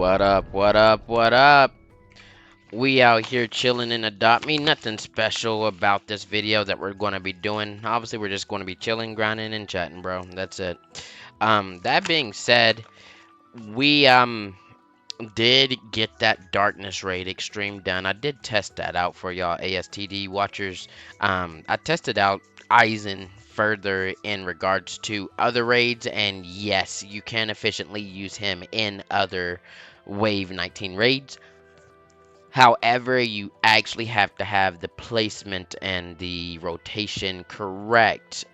What up, what up, what up? We out here chilling in Adopt Me. Nothing special about this video that we're going to be doing. Obviously, we're just going to be chilling, grinding, and chatting, bro. That's it. That being said, we did get that Darkness raid extreme done. I did test that out for y'all ASTD watchers. I tested out Eisen further in regards to other raids, and yes, you can efficiently use him in other Wave 19 raids. However, you actually have to have the placement and the rotation correct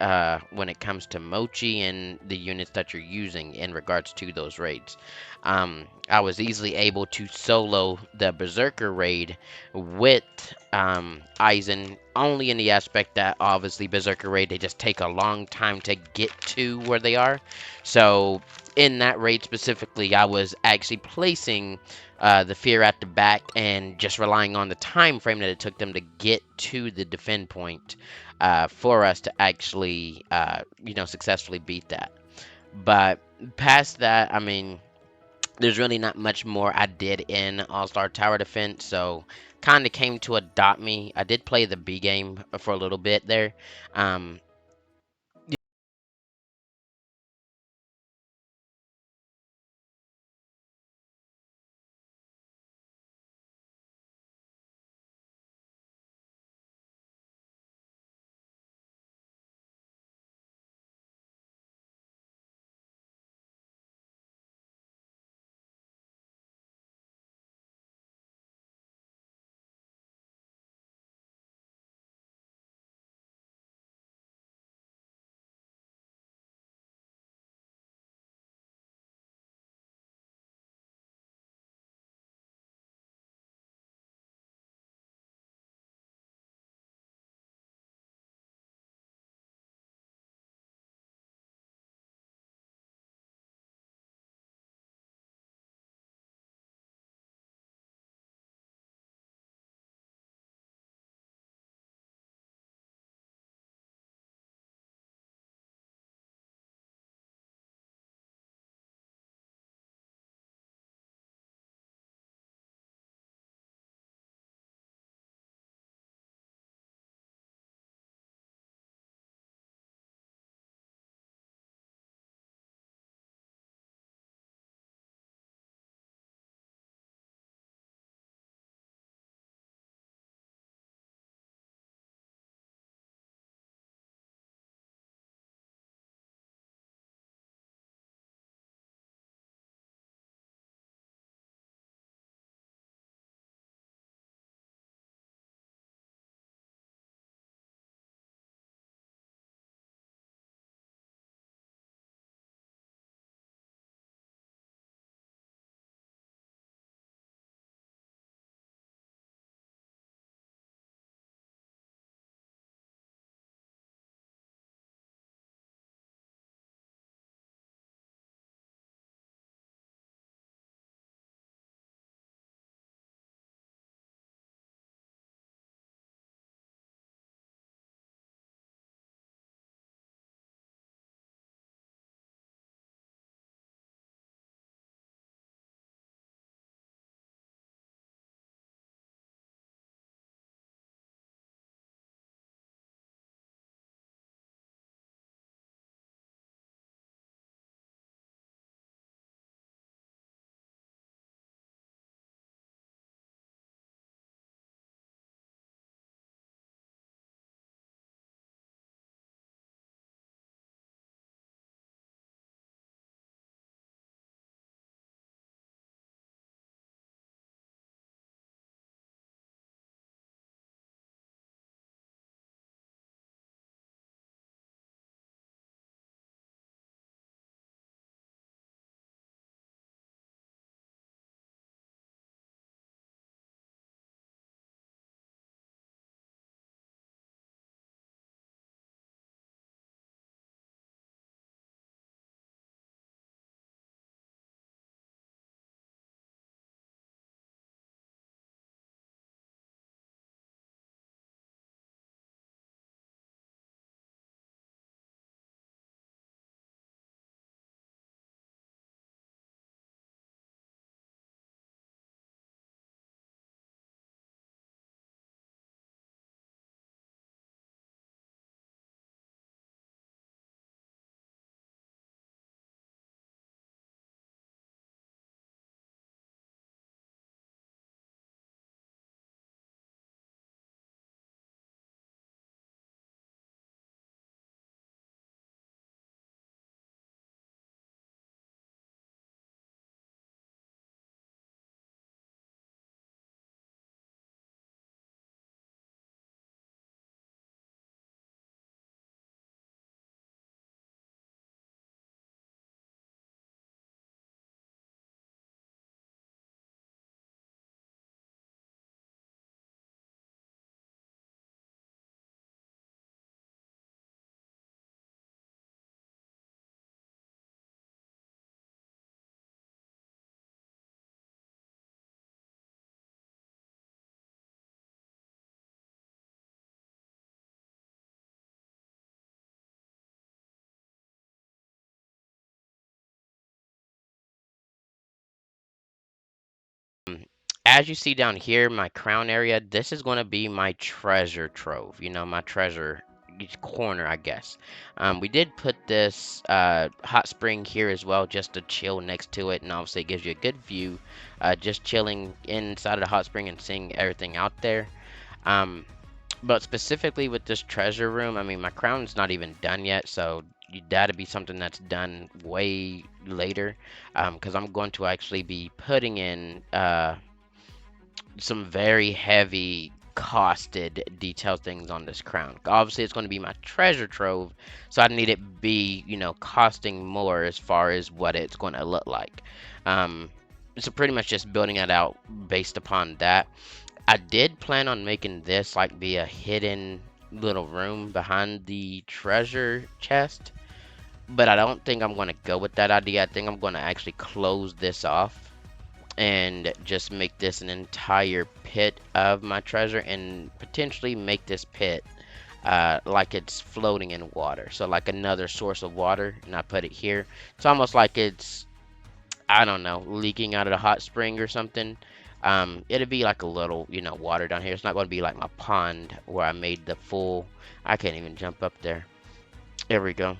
when it comes to Mochi and the units that you're using in regards to those raids. I was easily able to solo the Berserker raid with Eisen, only in the aspect that obviously Berserker raid, they just take a long time to get to where they are. So in that raid specifically, I was actually placing the fear at the back and just relying on the time frame that it took them to get to the defend point for us to actually, successfully beat that. But past that, I mean, there's really not much more I did in All-Star Tower Defense, so kind of came to adopt me. I did play the B game for a little bit there. Um, as you see down here, my crown area, this is going to be my treasure trove, you know, my treasure corner, I guess. We did put this hot spring here as well, just to chill next to it, and obviously it gives you a good view, just chilling inside of the hot spring and seeing everything out there. Um, but specifically with this treasure room, I mean, my crown's not even done yet, so that'd be something that's done way later, because I'm going to actually be putting in some very heavy costed detailed things on this crown. Obviously it's going to be my treasure trove, so I need it be, you know, costing more as far as what it's going to look like. um so pretty much just building it out based upon that. I did plan on making this like be a hidden little room behind the treasure chest, but I don't think I'm going to go with that idea. I think I'm going to actually close this off and just make this an entire pit of my treasure, and potentially make this pit like it's floating in water, so like another source of water, and I put it here. It's almost like it's, I don't know, leaking out of the hot spring or something. It'd be like a little, you know, water down here. It's not going to be like my pond where I made the full, I can't even jump up there. There we go.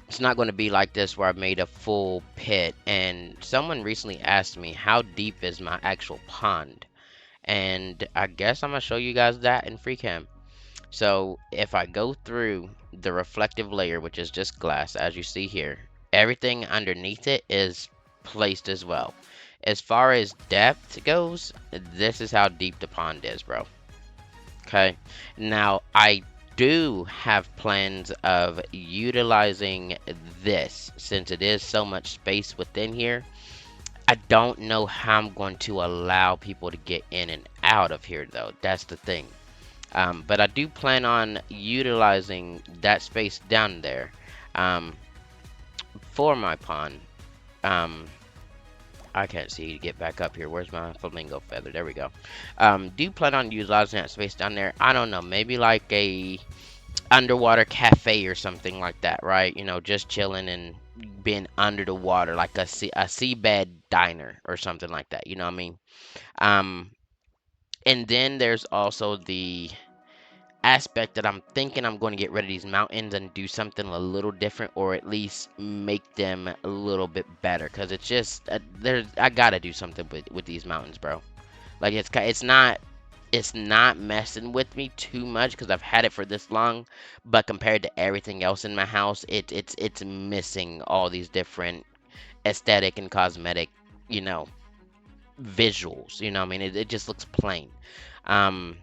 It's not going to be like this where I made a full pit. And someone recently asked me, how deep is my actual pond? And I guess I'm going to show you guys that in FreeCam. So if I go through the reflective layer, which is just glass, as you see here, everything underneath it is placed as well. As far as depth goes, this is how deep the pond is, bro. Okay. Now, I do have plans of utilizing this, since it is so much space within here. I don't know how I'm going to allow people to get in and out of here, though. That's the thing. But I do plan on utilizing that space down there um, for my pond. Um, I can't see to get back up here. Where's my flamingo feather? There we go. Do plan on utilizing that space down there. I don't know, maybe like a underwater cafe or something like that, right? You know, just chilling and being under the water, like a seabed diner or something like that. You know what I mean? Um, and then there's also the aspect that I'm thinking I'm going to get rid of these mountains and do something a little different, or at least make them a little bit better, because it's just there's, I gotta do something with these mountains, bro. Like it's not messing with me too much because I've had it for this long, but compared to everything else in my house, it's missing all these different aesthetic and cosmetic, you know, visuals. You know what I mean? It just looks plain. um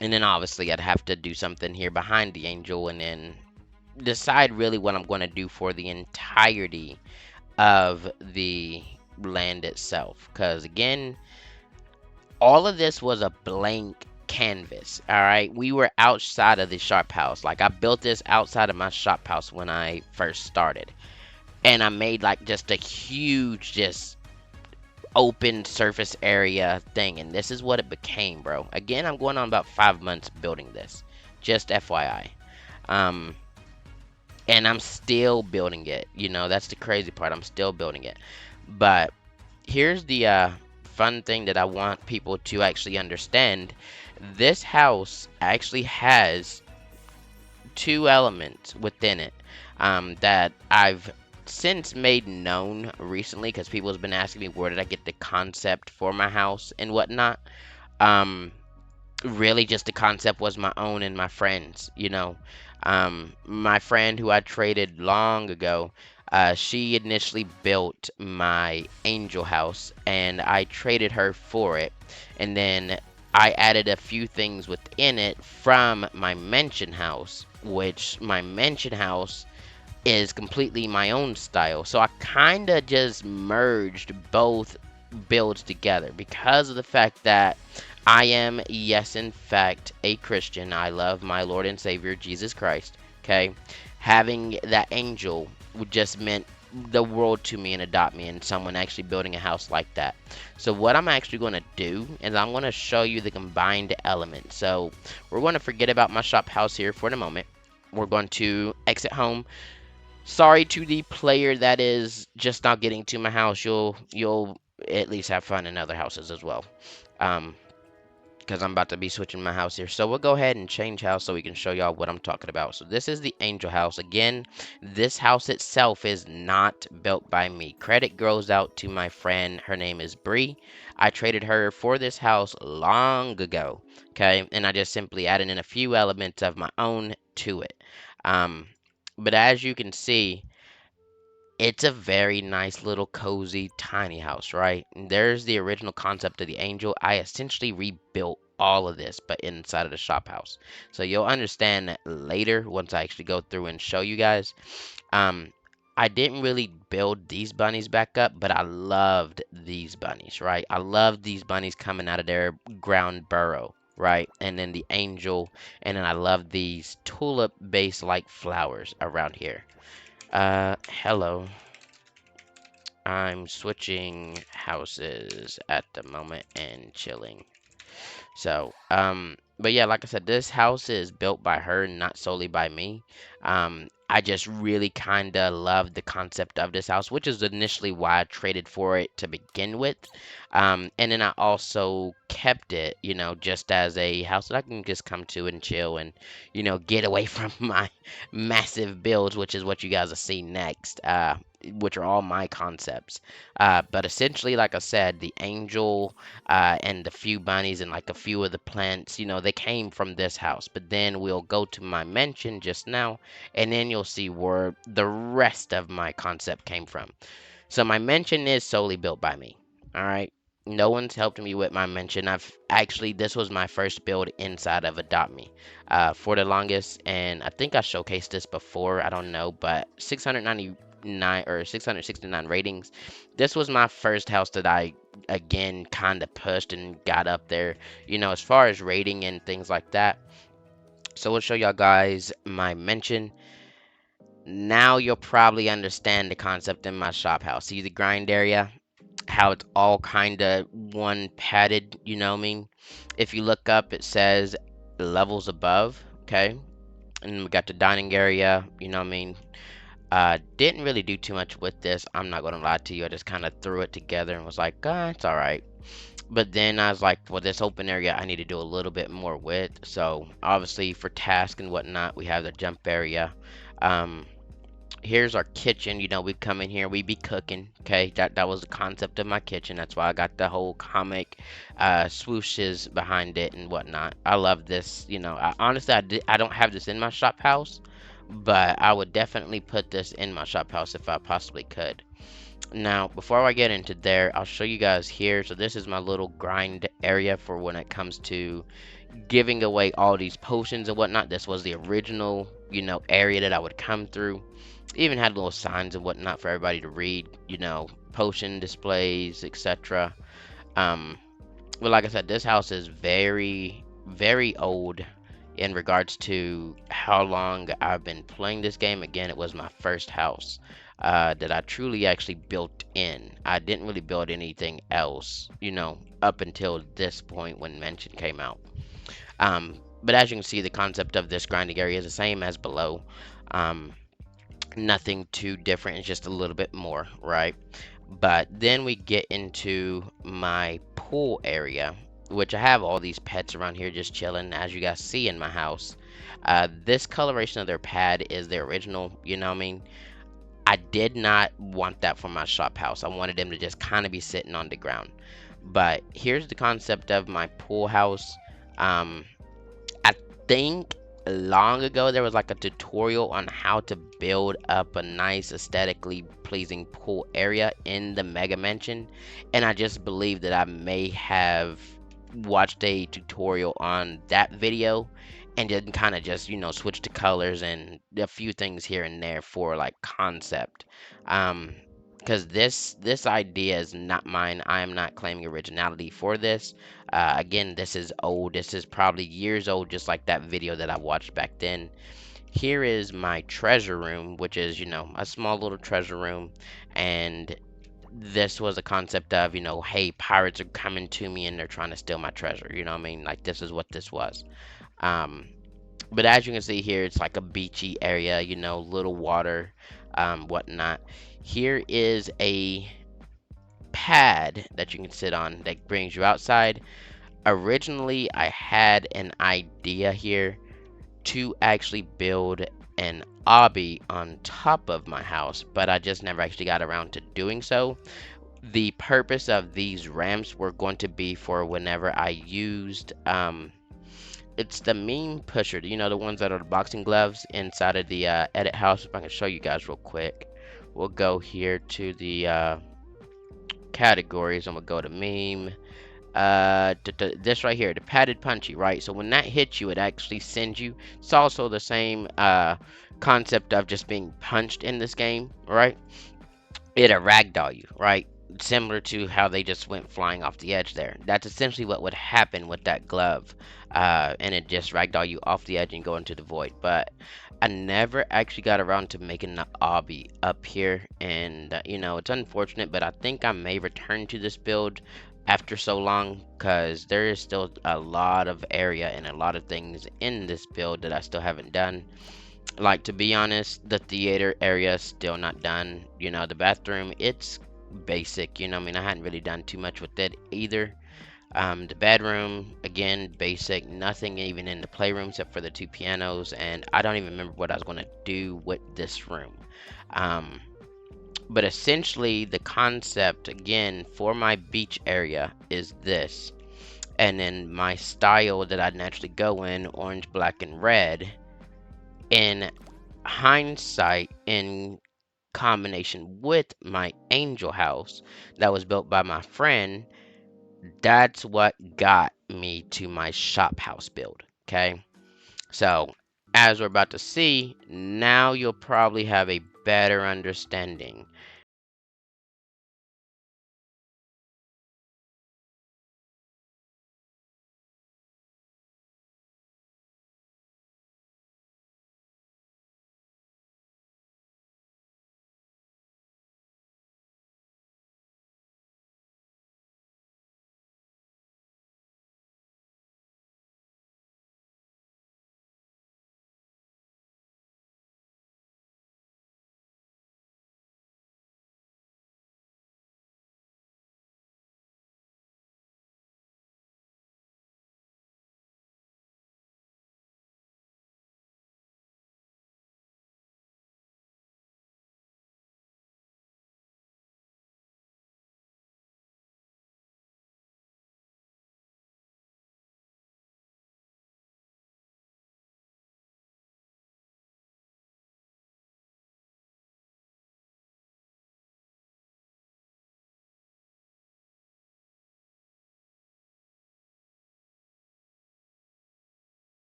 and then obviously I'd have to do something here behind the angel, and then decide really what I'm going to do for the entirety of the land itself. Because again, all of this was a blank canvas. All right, we were outside of the shop house. Like, I built this outside of my shop house when I first started, and I made like just a huge, just open surface area thing, and this is what it became, bro. Again, I'm going on about 5 months building this, just FYI. um and I'm still building it, you know. That's the crazy part, I'm still building it. But here's the fun thing that I want people to actually understand. This house actually has two elements within it that I've since made known recently, because people have been asking me where did I get the concept for my house and whatnot. um Really, just the concept was my own and my friends, you know. My friend who I traded long ago, she initially built my angel house, and I traded her for it. And then I added a few things within it from my mansion house, which my mansion house is completely my own style. So I kind of just merged both builds together because of the fact that I am, yes, in fact, a Christian. I love my Lord and Savior, Jesus Christ. Okay? Having that angel would just meant the world to me and adopt me, and someone actually building a house like that. So what I'm actually going to do is I'm going to show you the combined element. So we're going to forget about my shop house here for the moment. We're going to exit home. Sorry to the player that is just now getting to my house. You'll at least have fun in other houses as well. Um, because I'm about to be switching my house here. So we'll go ahead and change house so we can show y'all what I'm talking about. So this is the Angel house. Again, this house itself is not built by me. Credit goes out to my friend. Her name is Bree. I traded her for this house long ago. Okay, and I just simply added in a few elements of my own to it. Um, but as you can see, it's a very nice little cozy tiny house, right? And there's the original concept of the Angel. I essentially rebuilt all of this, but inside of the shop house. So you'll understand that later once I actually go through and show you guys. Um, I didn't really build these bunnies back up, but I loved these bunnies, right? I loved these bunnies coming out of their ground burrow, right? And then the Angel, and then I love these tulip base like flowers around here. Hello. I'm switching houses at the moment and chilling. So, but yeah, like I said, this house is built by her, not solely by me. I just really kind of love the concept of this house, which is initially why I traded for it to begin with. And then I also kept it, just as a house that I can just come to and chill and, get away from my massive builds, which is what you guys will see next. Which are all my concepts. But essentially, like I said, the Angel and the few bunnies and like a few of the plants, they came from this house. But then we'll go to my mention just now, and then you'll see where the rest of my concept came from. So my mention is solely built by me. All right. No one's helped me with my mention. This was my first build inside of Adopt Me for the longest, and I think I showcased this before. I don't know, but 699 or 669 ratings. This was my first house that I again kind of pushed and got up there, as far as rating and things like that. So we'll show y'all guys my mention. Now you'll probably understand the concept in my shop house. See the grind area? How it's all kind of one padded, you know what I mean? If you look up, it says levels above, okay? And we got the dining area, you know what I mean? Didn't really do too much with this. I'm not gonna lie to you. I just kind of threw it together and was like, it's all right. But then I was like, for this open area, I need to do a little bit more with. So obviously for task and whatnot, we have the jump area. Here's our kitchen. We come in here, we be cooking. Okay, that was the concept of my kitchen. That's why I got the whole comic swooshes behind it and whatnot. I love this. Honestly, I don't have this in my shop house, but I would definitely put this in my shop house if I possibly could. Now, before I get into there, I'll show you guys here. So this is my little grind area for when it comes to giving away all these potions and whatnot. This was the original, area that I would come through. Even had little signs and whatnot for everybody to read, potion displays, etc. But like I said, this house is very, very old in regards to how long I've been playing this game. Again, it was my first house that I truly actually built in. I didn't really build anything else, up until this point when Mention came out. But as you can see, the concept of this grinding area is the same as below. Nothing too different, it's just a little bit more, right? But then we get into my pool area, which I have all these pets around here just chilling, as you guys see in my house. This coloration of their pad is their original, you know what I mean? I did not want that for my shop house. I wanted them to just kind of be sitting on the ground. But here's the concept of my pool house. I think long ago there was like a tutorial on how to build up a nice aesthetically pleasing pool area in the Mega Mansion, and I just believe that I may have watched a tutorial on that video and then kind of just switch the colors and a few things here and there for like concept. Because this idea is not mine. I am not claiming originality for this. Again, this is old. This is probably years old, just like that video that I watched back then. Here is my treasure room, which is, a small little treasure room. And this was a concept of, hey, pirates are coming to me and they're trying to steal my treasure. You know what I mean? Like, this is what this was. But as you can see here, it's like a beachy area, little water, whatnot. Here is a pad that you can sit on that brings you outside. Originally, I had an idea here to actually build an obby on top of my house, but I just never actually got around to doing so. The purpose of these ramps were going to be for whenever I used it's the meme pusher, you know, the ones that are the boxing gloves inside of the edit house. If I can show you guys real quick, we'll go here to the categories and we'll go to meme. This right here, the padded punchy, right? So when that hits you, it actually sends you. It's also the same concept of just being punched in this game, right? It'll ragdoll you, right? Similar to how they just went flying off the edge there. That's essentially what would happen with that glove. And it just ragdoll you off the edge and go into the void. But I never actually got around to making the obby up here. And, you know, it's unfortunate, but I think I may return to this build after so long because there is still a lot of area and a lot of things in this build that I still haven't done. Like, to be honest, the theater area is still not done. You know, the bathroom, it's basic. You know, I mean, I hadn't really done too much with it either. The bedroom, again, basic. Nothing even in the playroom except for the two pianos. And I don't even remember what I was going to do with this room. Um, but essentially, the concept, again, for my beach area is this. And then my style that I naturally go in, orange, black, and red. In hindsight, in combination with my angel house that was built by my friend, that's what got me to my shop house build. Okay, so as we're about to see, now you'll probably have a better understanding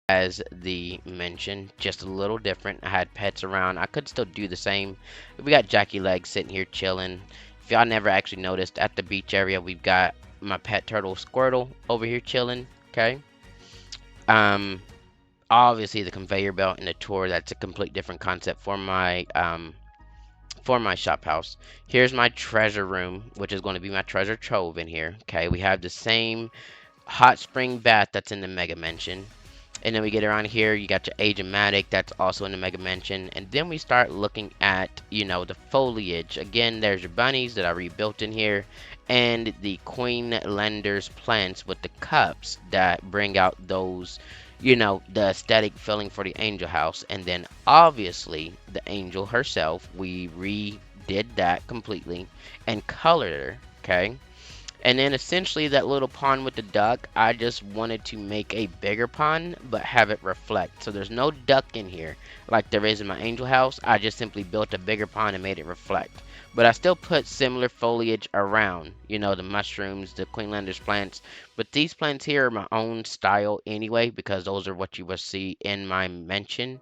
as the mentioned, just a little different. I had pets around. I could still do the same. We got Jackie Legs sitting here chilling. If y'all never actually noticed, at the beach area, we've got my pet turtle Squirtle over here chilling. Okay. Um, Obviously the conveyor belt and the tour, that's a complete different concept for my shop house. Here's my treasure room, which is going to be my treasure trove in here. Okay, we have the same hot spring bath that's in the mega mansion. And then we get around here, you got your Agematic, that's also in the Mega Mansion. And then we start looking at, you know, the foliage. Again, there's your bunnies that I rebuilt in here. And the Queenlander's plants with the cups that bring out those, you know, the aesthetic feeling for the angel house. And then obviously the angel herself, we redid that completely and colored her, okay? And then essentially that little pond with the duck, I just wanted to make a bigger pond, but have it reflect. So there's no duck in here like there is in my angel house. I just simply built a bigger pond and made it reflect. But I still put similar foliage around, you know, the mushrooms, the Queenlander's plants. But these plants here are my own style anyway, because those are what you will see in my mention.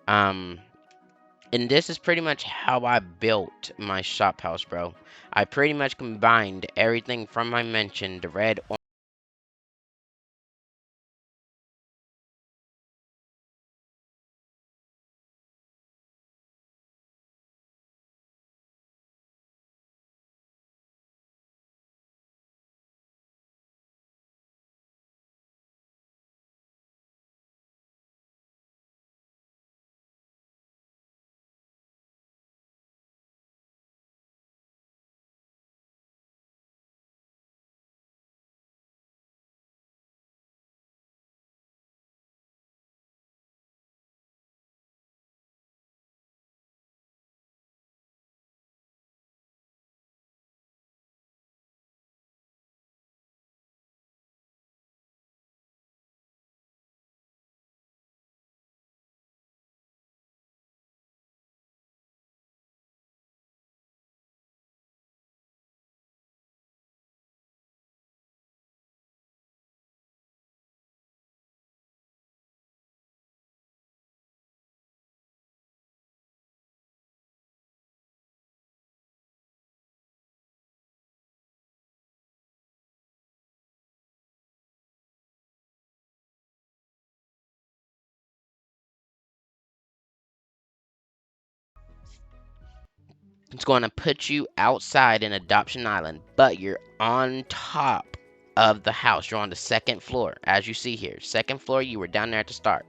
Um, and this is pretty much how I built my shop house, bro. I pretty much combined everything from my mention, the red, It's going to put you outside in Adoption Island, but you're on top of the house. You're on the second floor, as you see here. Second floor, you were down there at the start.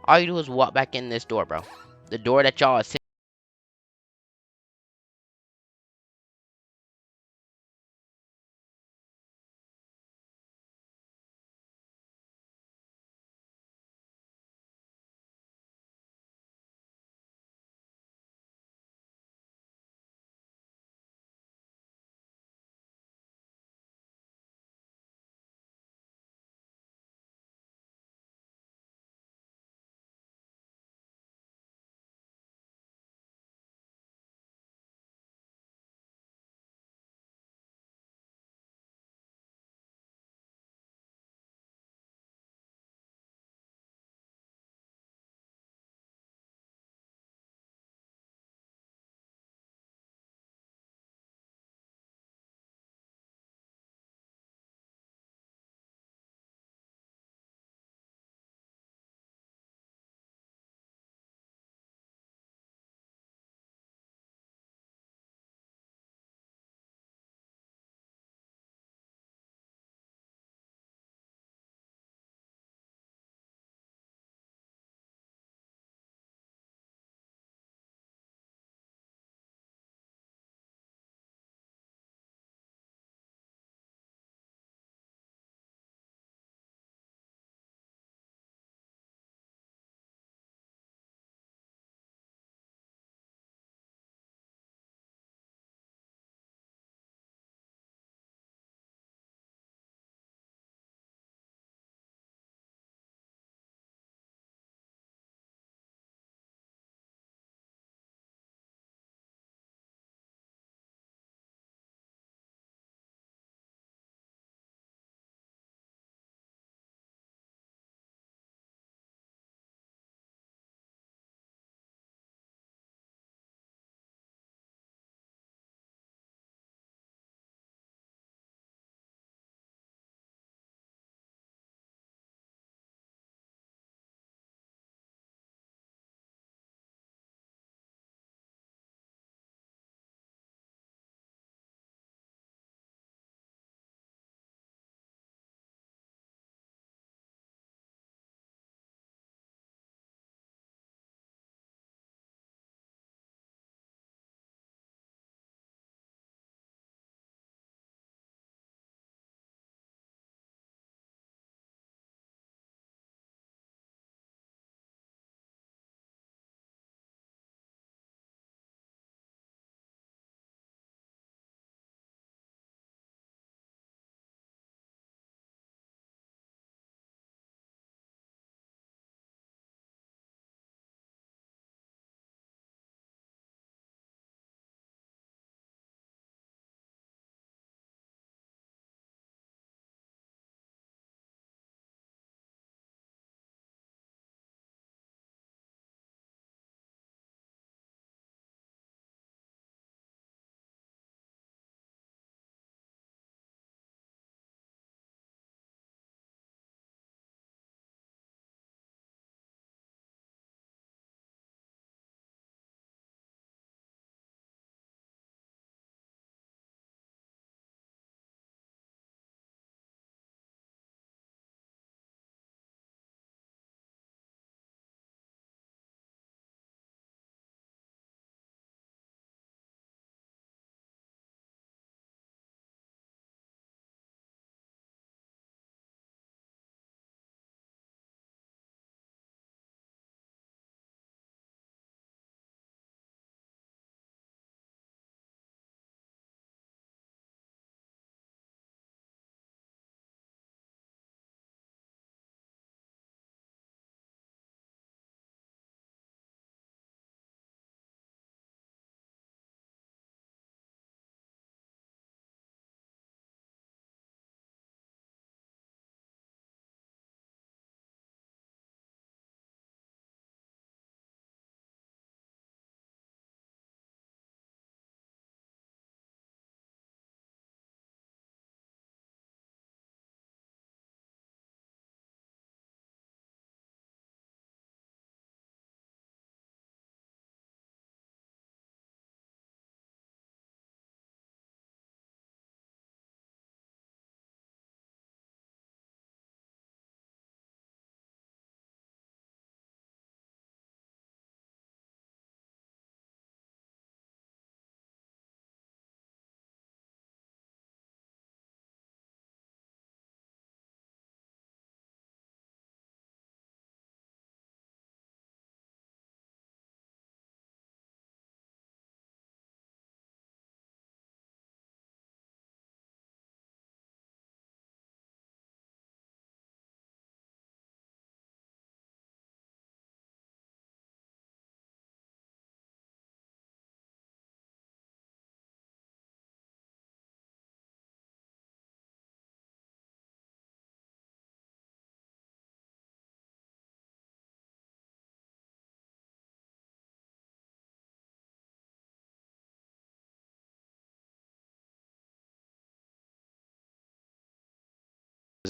All you do is walk back in this door, bro. The door that y'all are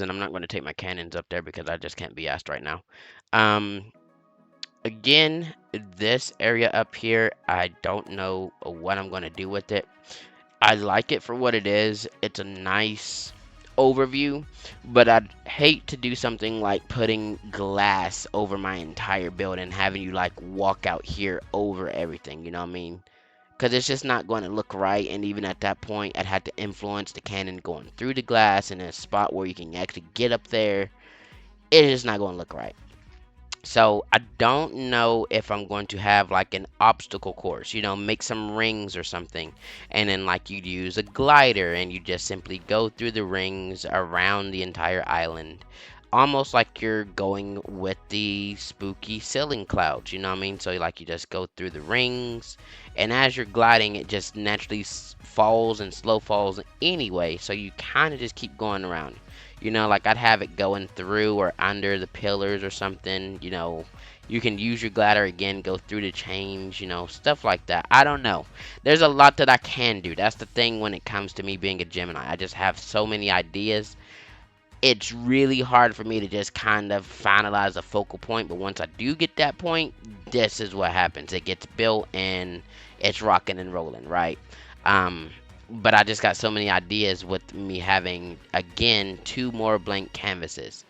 and I'm not going to take my cannons up there because I just can't be asked right now. Um, Again, this area up here, I don't know what I'm going to do with it. I like it for what it is. It's a nice overview, but I'd hate to do something like putting glass over my entire building, having you like walk out here over everything, you know what I mean? Because it's just not going to look right, and even at that point, I'd have to influence the cannon going through the glass in a spot where you can actually get up there. It's just not going to look right. So I don't know if I'm going to have like an obstacle course, make some rings or something. And then like you'd use a glider and you just simply go through the rings around the entire island. Almost like you're going with the spooky ceiling clouds, you know what I mean? So like you just go through the rings, and as you're gliding, it just naturally falls and slow falls anyway. So you kind of just keep going around. Like I'd have it going through or under the pillars or something. You can use your glider again, go through the chains, stuff like that. I don't know. There's a lot that I can do. That's the thing when it comes to me being a Gemini. I just have so many ideas. It's really hard for me to just kind of finalize a focal point, but once I do get that point, this is what happens. It gets built and it's rocking and rolling, right? Um, but I just got so many ideas with me having, again, 2 more blank canvases.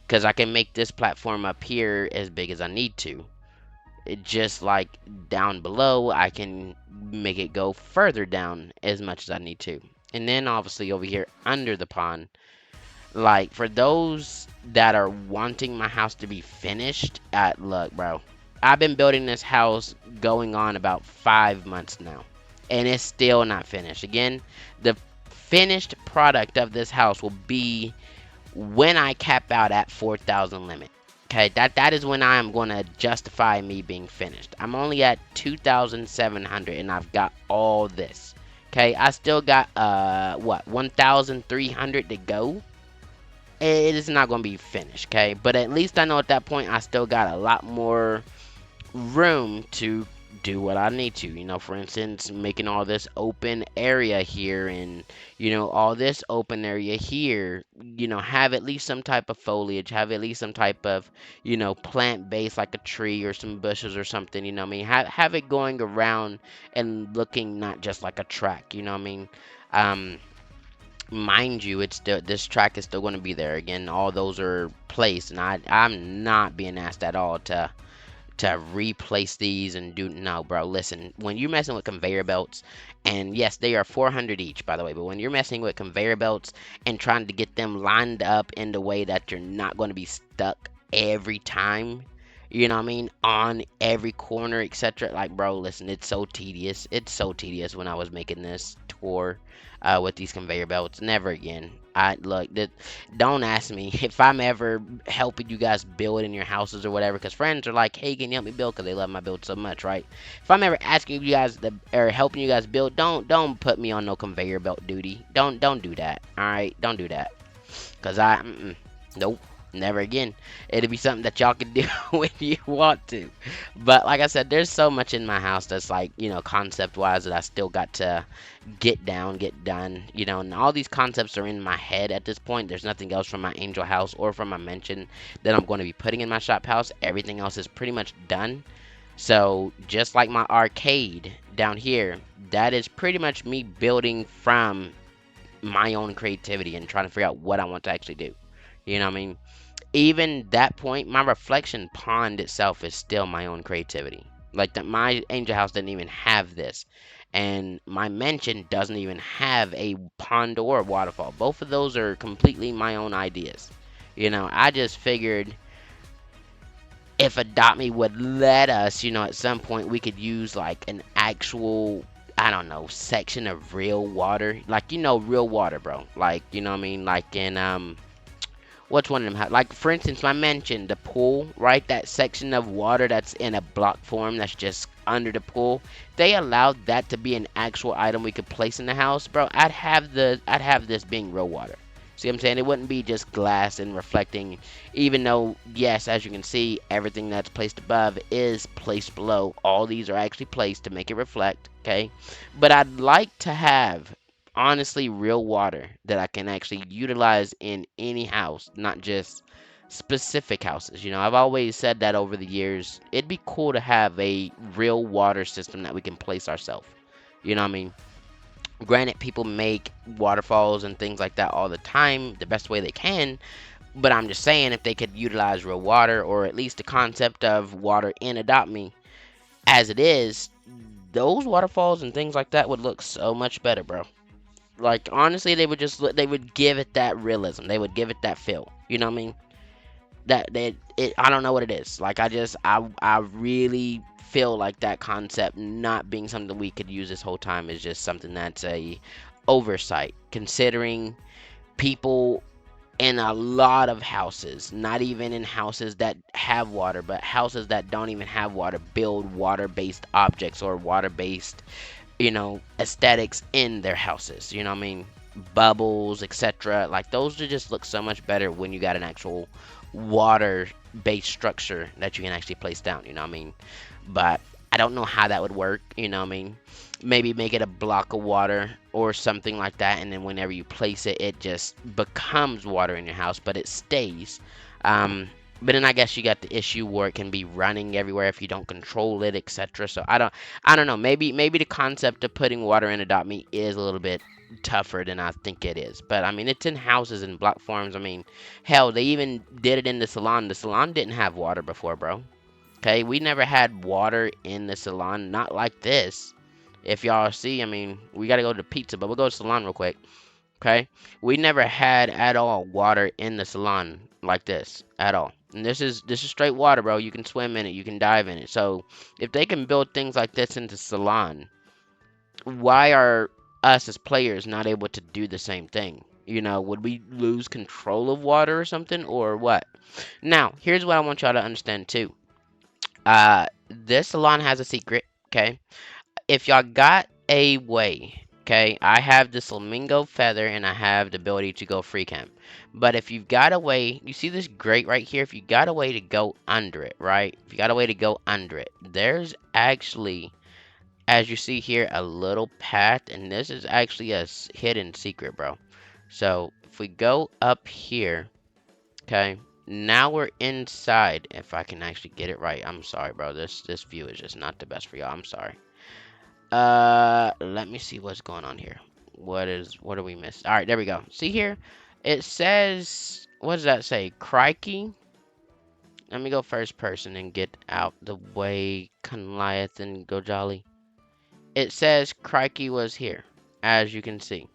Because I can make this platform up here as big as I need to. Just like down below, I can make it go further down as much as I need to. And then obviously over here under the pond, like, for those that are wanting my house to be finished, look, bro, I've been building this house going on about 5 months now, and it's still not finished. Again, the finished product of this house will be when I cap out at 4,000 limit. Okay, that is when I am going to justify me being finished. I'm only at 2,700, and I've got all this. Okay, I still got, 1,300 to go. It is not going to be finished, okay? But at least I know at that point I still got a lot more room to do what I need to. For instance, making all this open area here and, all this open area here, have at least some type of foliage, have at least some type of, plant base like a tree or some bushes or something, you know what I mean? Have it going around and looking not just like a track, you know what I mean? Mind you, it's still, this track is still going to be there. Again, all those are placed, and I'm not being asked at all to replace these and do. No, bro, listen, when you're messing with conveyor belts, and yes, they are 400 each, by the way, but when you're messing with conveyor belts and trying to get them lined up in the way that you're not going to be stuck every time, you know what I mean, on every corner, etc., like, bro, listen, it's so tedious. It's so tedious. When I was making this tour with these conveyor belts, never again. I look that. Don't ask me if I'm ever helping you guys build in your houses or whatever, because friends are like, hey, can you help me build, because they love my build so much, right? If I'm ever asking you guys or helping you guys build, don't put me on no conveyor belt duty. Don't do that. All right, don't do that, because nope. Never again. It'll be something that y'all can do when you want to. But like I said, there's so much in my house that's like, concept wise, that I still got to get down, get done. And all these concepts are in my head at this point. There's nothing else from my angel house or from my mansion that I'm going to be putting in my shop house. Everything else is pretty much done. So just like my arcade down here, that is pretty much me building from my own creativity and trying to figure out what I want to actually do. You know what I mean? Even that point, my reflection pond itself is still my own creativity. Like that, my angel house didn't even have this, and my mansion doesn't even have a pond or a waterfall. Both of those are completely my own ideas. I just figured if Adopt Me would let us, at some point we could use like an actual, I don't know, section of real water, like real water, bro. Like you know what I mean, like in what's one of them? Like, for instance, I mentioned the pool, right? That section of water that's in a block form that's just under the pool. They allowed that to be an actual item we could place in the house, bro. I'd have this being real water. See what I'm saying? It wouldn't be just glass and reflecting, even though, yes, as you can see, everything that's placed above is placed below. All these are actually placed to make it reflect, okay? But I'd like to have honestly real water that I can actually utilize in any house, not just specific houses. You know, I've always said that over the years. It'd be cool to have a real water system that we can place ourselves. You know what I mean? Granted, people make waterfalls and things like that all the time, the best way they can. But I'm just saying, if they could utilize real water, or at least the concept of water in Adopt Me as it is, those waterfalls and things like that would look so much better, bro. Like honestly, they would give it that realism. They would give it that feel. You know what I mean? I don't know what it is. Like I really feel like that concept not being something we could use this whole time is just something that's a oversight, considering people in a lot of houses, not even in houses that have water, but houses that don't even have water, build water-based objects or water-based, aesthetics in their houses. You know what I mean? Bubbles, etc. Like those just look so much better when you got an actual water-based structure that you can actually place down. You know what I mean? But I don't know how that would work. You know what I mean? Maybe make it a block of water or something like that, and then whenever you place it, it just becomes water in your house, but it stays. But then I guess you got the issue where it can be running everywhere if you don't control it, etc. So I don't know. Maybe the concept of putting water in Adopt Me is a little bit tougher than I think it is. But I mean, it's in houses and block forms. I mean, hell, they even did it in the salon. The salon didn't have water before, bro. Okay, we never had water in the salon, not like this. If y'all see, I mean, we gotta go to pizza, but we'll go to salon real quick. Okay, we never had at all water in the salon like this at all. And this is straight water, bro. You can swim in it, you can dive in it. So if they can build things like this into salon, why are us as players not able to do the same thing? You know, would we lose control of water or something, or what? Now, here's what I want y'all to understand too. This salon has a secret. Okay, if y'all got a way, okay, I have this flamingo feather and I have the ability to go free camp. But if you've got a way, you see this grate right here, if you got a way to go under it, right? If you got a way to go under it, there's actually, as you see here, a little path, and this is actually a hidden secret, bro. So if we go up here, okay, now we're inside. If I can actually get it right, I'm sorry, bro. This view is just not the best for y'all. I'm sorry. Let me see what's going on here. What do we miss? All right, there we go. See here, it says, what does that say? Crikey. Let me go first person and get out the way. Goliath and go jolly. It says Crikey was here, as you can see.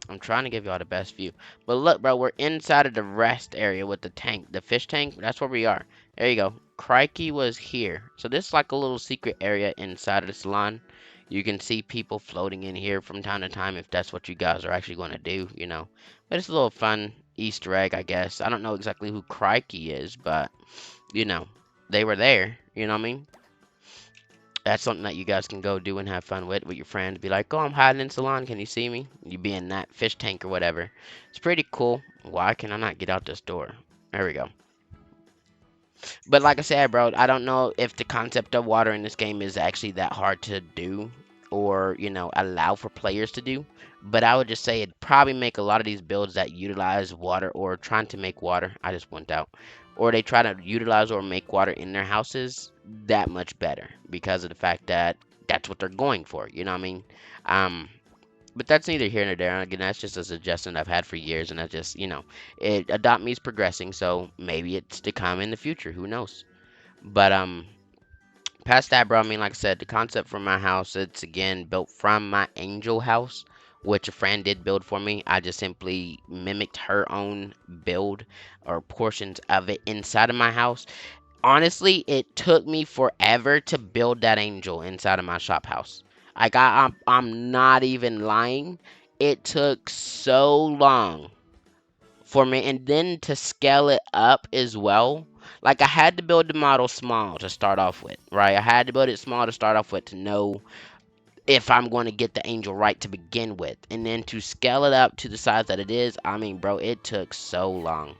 I'm trying to give y'all the best view. But look, bro, we're inside of the rest area with the tank. The fish tank, that's where we are. There you go. Crikey was here. So this is like a little secret area inside of the salon. You can see people floating in here from time to time if that's what you guys are actually going to do, you know. But it's a little fun Easter egg, I guess. I don't know exactly who Crikey is, but, you know, they were there. You know what I mean? That's something that you guys can go do and have fun with your friends. Be like, oh, I'm hiding in salon. Can you see me? You be in that fish tank or whatever. It's pretty cool. Why can I not get out this door? There we go. But like I said, bro, I don't know if the concept of water in this game is actually that hard to do or, you know, allow for players to do. But I would just say it'd probably make a lot of these builds that utilize water or trying to make water. I just went out. Or they try to utilize or make water in their houses that much better because of the fact that that's what they're going for. You know what I mean? Um, but that's neither here nor there. Again, that's just a suggestion I've had for years, and I just, Adopt Me is progressing, so maybe it's to come in the future. Who knows? But past that, bro, I mean, like I said, the concept for my house, it's again built from my angel house, which a friend did build for me. I just simply mimicked her own build or portions of it inside of my house. Honestly, it took me forever to build that angel inside of my shop house. Like I'm not even lying. It took so long for me, and then to scale it up as well. Like I had to build the model small to start off with, right? I had to build it small to start off with to know if I'm going to get the angel right to begin with, and then to scale it up to the size that it is. I mean, bro, it took so long.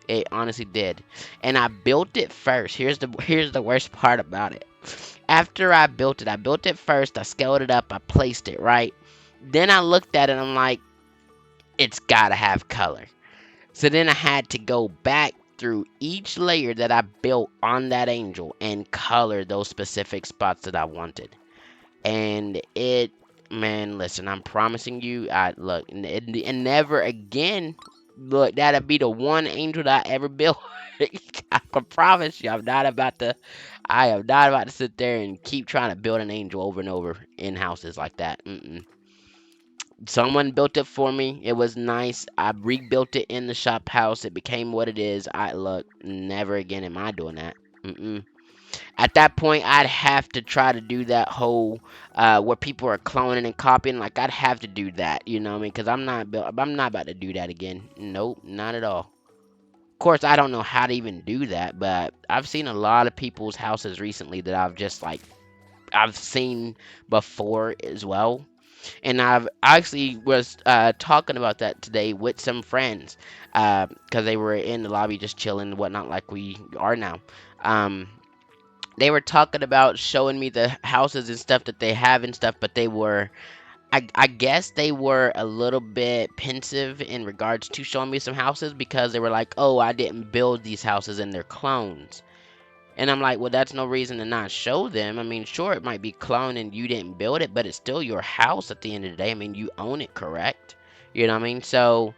It honestly did. And I built it first. Here's the worst part about it. After I built it first, I scaled it up, I placed it, right? Then I looked at it and I'm like, it's gotta have color. So then I had to go back through each layer that I built on that angel and color those specific spots that I wanted. And man, listen, I'm promising you, and never again, look, that'll be the one angel that I ever built. I can promise you, I am not about to sit there and keep trying to build an angel over and over in houses like that. Someone built it for me. It was nice. I rebuilt it in the shop house. It became what it is. Never again am I doing that. At that point, I'd have to try to do that whole where people are cloning and copying. Like I'd have to do that, you know what I mean? Because I'm not about to do that again. Nope, not at all. Of course, I don't know how to even do that, but I've seen a lot of people's houses recently that I've seen before as well. And I've actually was talking about that today with some friends because they were in the lobby just chilling and whatnot, like we are now. Um, they were talking about showing me the houses and stuff that they have and stuff, but I guess they were a little bit pensive in regards to showing me some houses because they were like, oh, I didn't build these houses and they're clones. And I'm like, well, that's no reason to not show them. I mean, sure, it might be cloned and you didn't build it, but it's still your house at the end of the day. I mean, you own it, correct? You know what I mean? So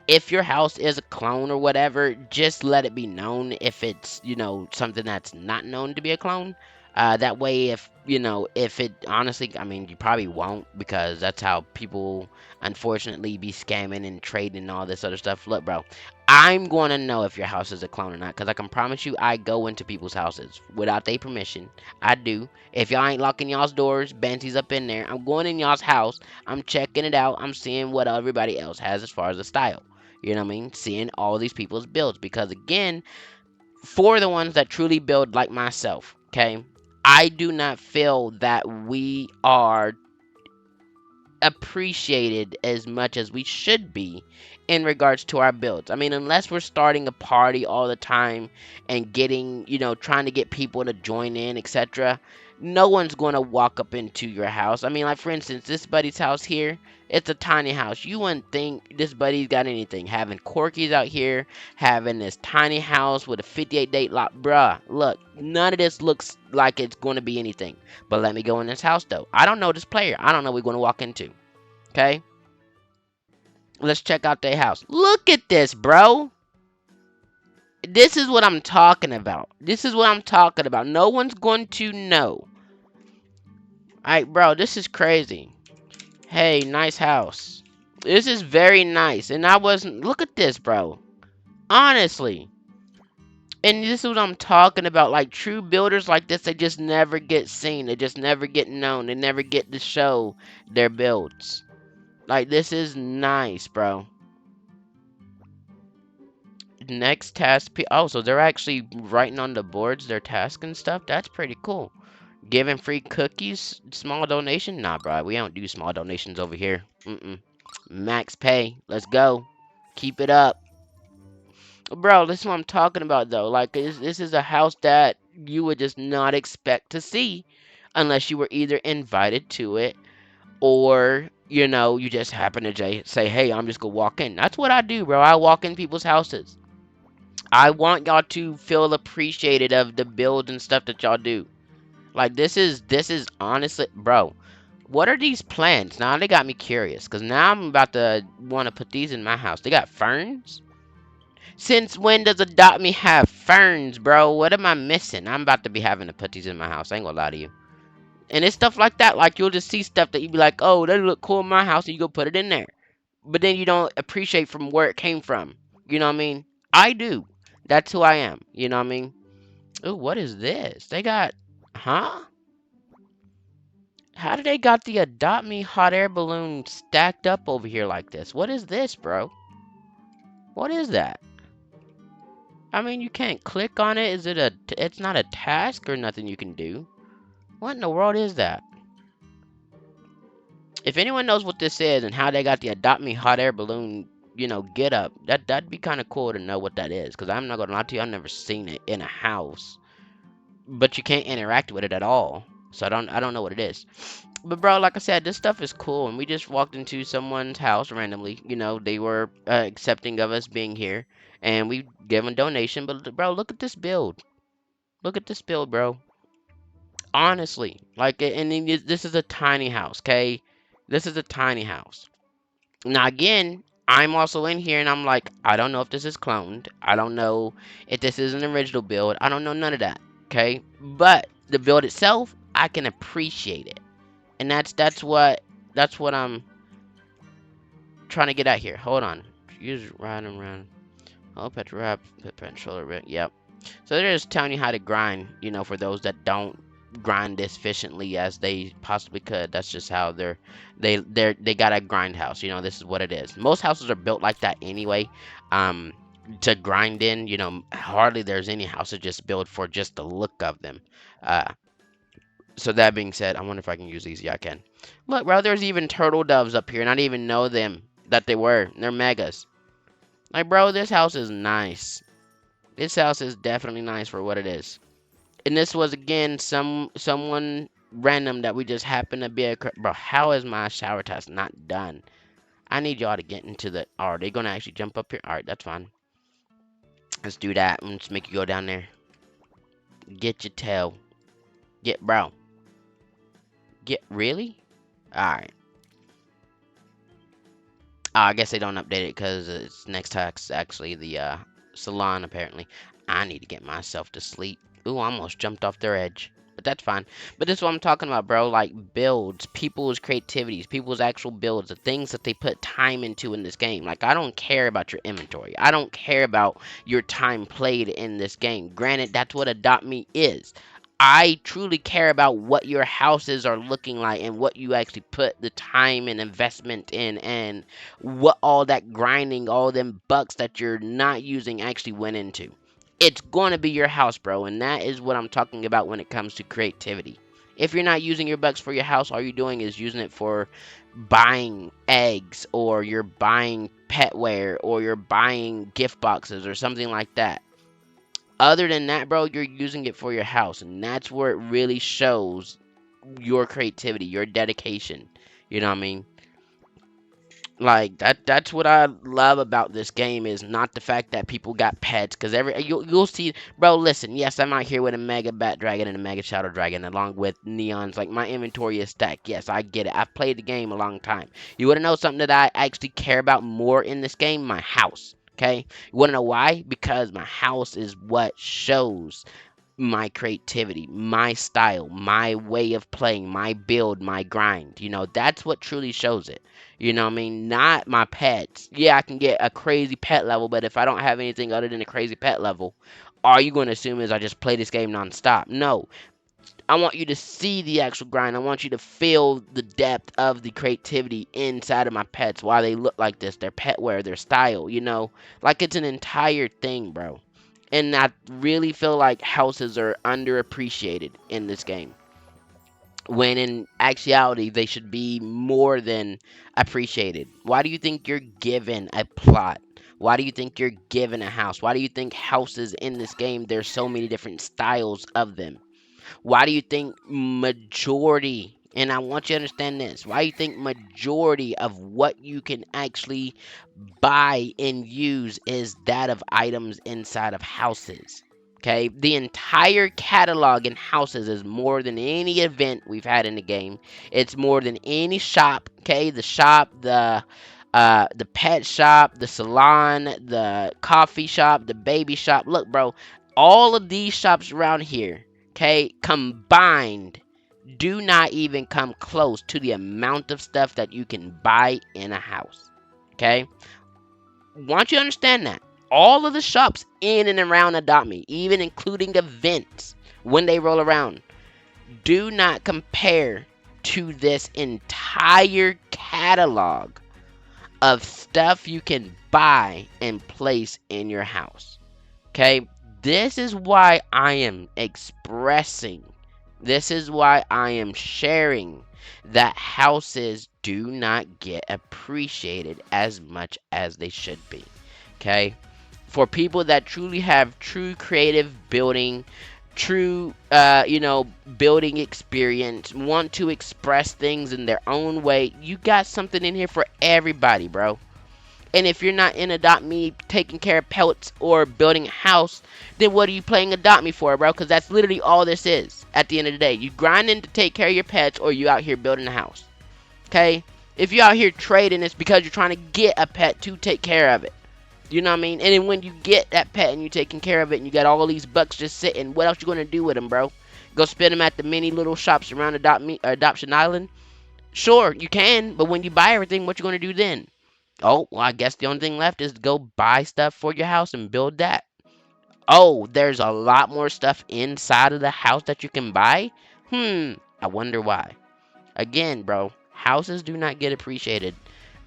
if your house is a clone or whatever, just let it be known if it's, something that's not known to be a clone. That way, if it honestly, I mean, you probably won't because that's how people unfortunately be scamming and trading and all this other stuff. Look, bro, I'm going to know if your house is a clone or not because I can promise you I go into people's houses without their permission. I do. If y'all ain't locking y'all's doors, Banty's up in there. I'm going in y'all's house. I'm checking it out. I'm seeing what everybody else has as far as the style. You know what I mean? Seeing all these people's builds. Because again, for the ones that truly build like myself, okay, I do not feel that we are appreciated as much as we should be in regards to our builds. I mean, unless we're starting a party all the time and getting, trying to get people to join in, etc., no one's going to walk up into your house. I mean, like for instance, this buddy's house here, it's a tiny house. You wouldn't think this buddy's got anything. Having Corky's out here, having this tiny house with a 58 date lot. Bruh, look, none of this looks like it's going to be anything. But let me go in this house, though. I don't know this player. I don't know what we're going to walk into. Okay? Let's check out their house. Look at this, bro. This is what I'm talking about. This is what I'm talking about. No one's going to know. Alright, bro, this is crazy. Hey, nice house. This is very nice. And I wasn't... Look at this, bro. Honestly. And this is what I'm talking about. Like, true builders like this, they just never get seen. They just never get known. They never get to show their builds. Like, this is nice, bro. Next task. Oh, so they're actually writing on the boards their task and stuff? That's pretty cool. Giving free cookies? Small donation? Nah, bro. We don't do small donations over here. Max pay. Let's go. Keep it up. Bro, this is what I'm talking about, though. Like, this is a house that you would just not expect to see unless you were either invited to it or, you just happen to say, hey, I'm just gonna walk in. That's what I do, bro. I walk in people's houses. I want y'all to feel appreciated of the builds and stuff that y'all do. Like, this is honestly, bro. What are these plants? Now they got me curious, because now I'm about to want to put these in my house. They got ferns? Since when does Adopt Me have ferns, bro? What am I missing? I'm about to be having to put these in my house. I ain't gonna lie to you. And it's stuff like that. Like, you'll just see stuff that you be like, oh, that look cool in my house, and you go put it in there. But then you don't appreciate from where it came from. You know what I mean? I do. That's who I am. You know what I mean? Ooh, what is this? They got... Huh? How did they got the Adopt Me hot air balloon stacked up over here like this? What is this, bro? What is that? I mean, you can't click on it. It's not a task or nothing you can do. What in the world is that? If anyone knows what this is and how they got the Adopt Me hot air balloon, get up, that'd be kind of cool to know what that is. Because I'm not going to lie to you, I've never seen it in a house. But you can't interact with it at all. So I don't know what it is. But bro, like I said, this stuff is cool, and we just walked into someone's house randomly. You know, they were accepting of us being here, and we gave them a donation. But bro, look at this build. Look at this build, bro. Honestly, like, and then this is a tiny house, okay? This is a tiny house. Now again, I'm also in here, and I'm like, I don't know if this is cloned. I don't know if this is an original build. I don't know none of that, okay? But the build itself, I can appreciate it, and that's what I'm trying to get at here. Hold on. Use ride and run. Oh, pet wrap, pet controller. Yep. So they're just telling you how to grind. You know, for those that don't grind as efficiently as they possibly could. That's just how they got a grind house. You know, this is what it is. Most houses are built like that anyway. Um, to grind in. You know, hardly there's any houses just built for just the look of them. Uh, so that being said, I wonder if I can use these. Yeah, I can. Look, bro, there's even turtle doves up here, and I didn't even know them that they were. They're megas. Like, bro, this house is nice. This house is definitely nice for what it is. And this was again someone random that we just happened to be a bro. How is my shower test not done? I need y'all to get into the. Are they gonna actually jump up here? All right, that's fine. Let's do that. Let's make you go down there. Get your tail. Get bro. Get really? All right. I guess they don't update it because it's next tax actually the salon apparently. I need to get myself to sleep. Ooh, I almost jumped off their edge. But that's fine. But this is what I'm talking about, bro. Like builds, people's creativities, people's actual builds, the things that they put time into in this game. Like I don't care about your inventory. I don't care about your time played in this game. Granted, that's what Adopt Me is. I truly care about what your houses are looking like and what you actually put the time and investment in and what all that grinding, all them bucks that you're not using actually went into. It's going to be your house, bro, and that is what I'm talking about when it comes to creativity. If you're not using your bucks for your house, all you're doing is using it for buying eggs or you're buying petware or you're buying gift boxes or something like that. Other than that, bro, you're using it for your house, and that's where it really shows your creativity, your dedication. You know what I mean? Like that's what I love about this game is not the fact that people got pets because you'll see, bro. Listen, yes, I'm out here with a mega bat dragon and a mega shadow dragon along with neons. Like my inventory is stacked. Yes, I get it. I've played the game a long time. You want to know something that I actually care about more in this game? My house. Okay, you want to know why? Because my house is what shows my creativity, my style, my way of playing, my build, my grind. You know, that's what truly shows it. You know what I mean? Not my pets. Yeah, I can get a crazy pet level, but if I don't have anything other than a crazy pet level, are you going to assume is I just play this game nonstop? No. I want you to see the actual grind. I want you to feel the depth of the creativity inside of my pets, why they look like this, their pet wear, their style, you know? Like it's an entire thing, bro. And I really feel like houses are underappreciated in this game. When in actuality, they should be more than appreciated. Why do you think you're given a plot? Why do you think you're given a house? Why do you think houses in this game, there's so many different styles of them? Why do you think majority, and I want you to understand this, why do you think majority of what you can actually buy and use is that of items inside of houses? Okay, the entire catalog in houses is more than any event we've had in the game. It's more than any shop. Okay, the shop, the pet shop, the salon, the coffee shop, the baby shop. Look, bro, all of these shops around here, okay, combined, do not even come close to the amount of stuff that you can buy in a house. Okay, want you to understand that all of the shops in and around Adopt Me, even including events when they roll around, do not compare to this entire catalog of stuff you can buy and place in your house. Okay, this is why I am expressing, this is why I am sharing that houses do not get appreciated as much as they should be. Okay, for people that truly have true creative building, true, building experience, want to express things in their own way, you got something in here for everybody, bro. And if you're not in Adopt Me taking care of pets or building a house, then what are you playing Adopt Me for, bro? Because that's literally all this is at the end of the day. You grinding to take care of your pets, or you out here building a house. Okay? If you're out here trading, it's because you're trying to get a pet to take care of it. You know what I mean? And then when you get that pet and you're taking care of it and you got all these bucks just sitting, what else you going to do with them, bro? Go spend them at the many little shops around Adoption Island? Sure, you can, but when you buy everything, what you going to do then? Oh, well, I guess the only thing left is to go buy stuff for your house and build that. Oh, there's a lot more stuff inside of the house that you can buy? I wonder why. Again, bro, houses do not get appreciated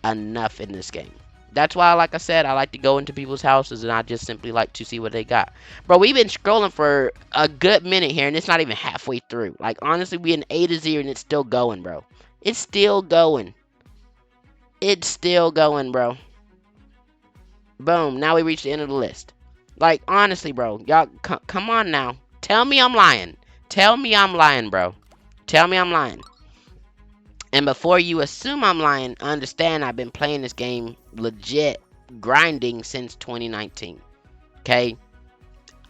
enough in this game. That's why, like I said, I like to go into people's houses and I just simply like to see what they got. Bro, we've been scrolling for a good minute here and it's not even halfway through. Like, honestly, we in A to Z and it's still going, bro. It's still going. It's still going, bro. Boom. Now we reached the end of the list. Like, honestly, bro. Y'all, come on now. Tell me I'm lying. Tell me I'm lying, bro. Tell me I'm lying. And before you assume I'm lying, understand I've been playing this game legit grinding since 2019. Okay?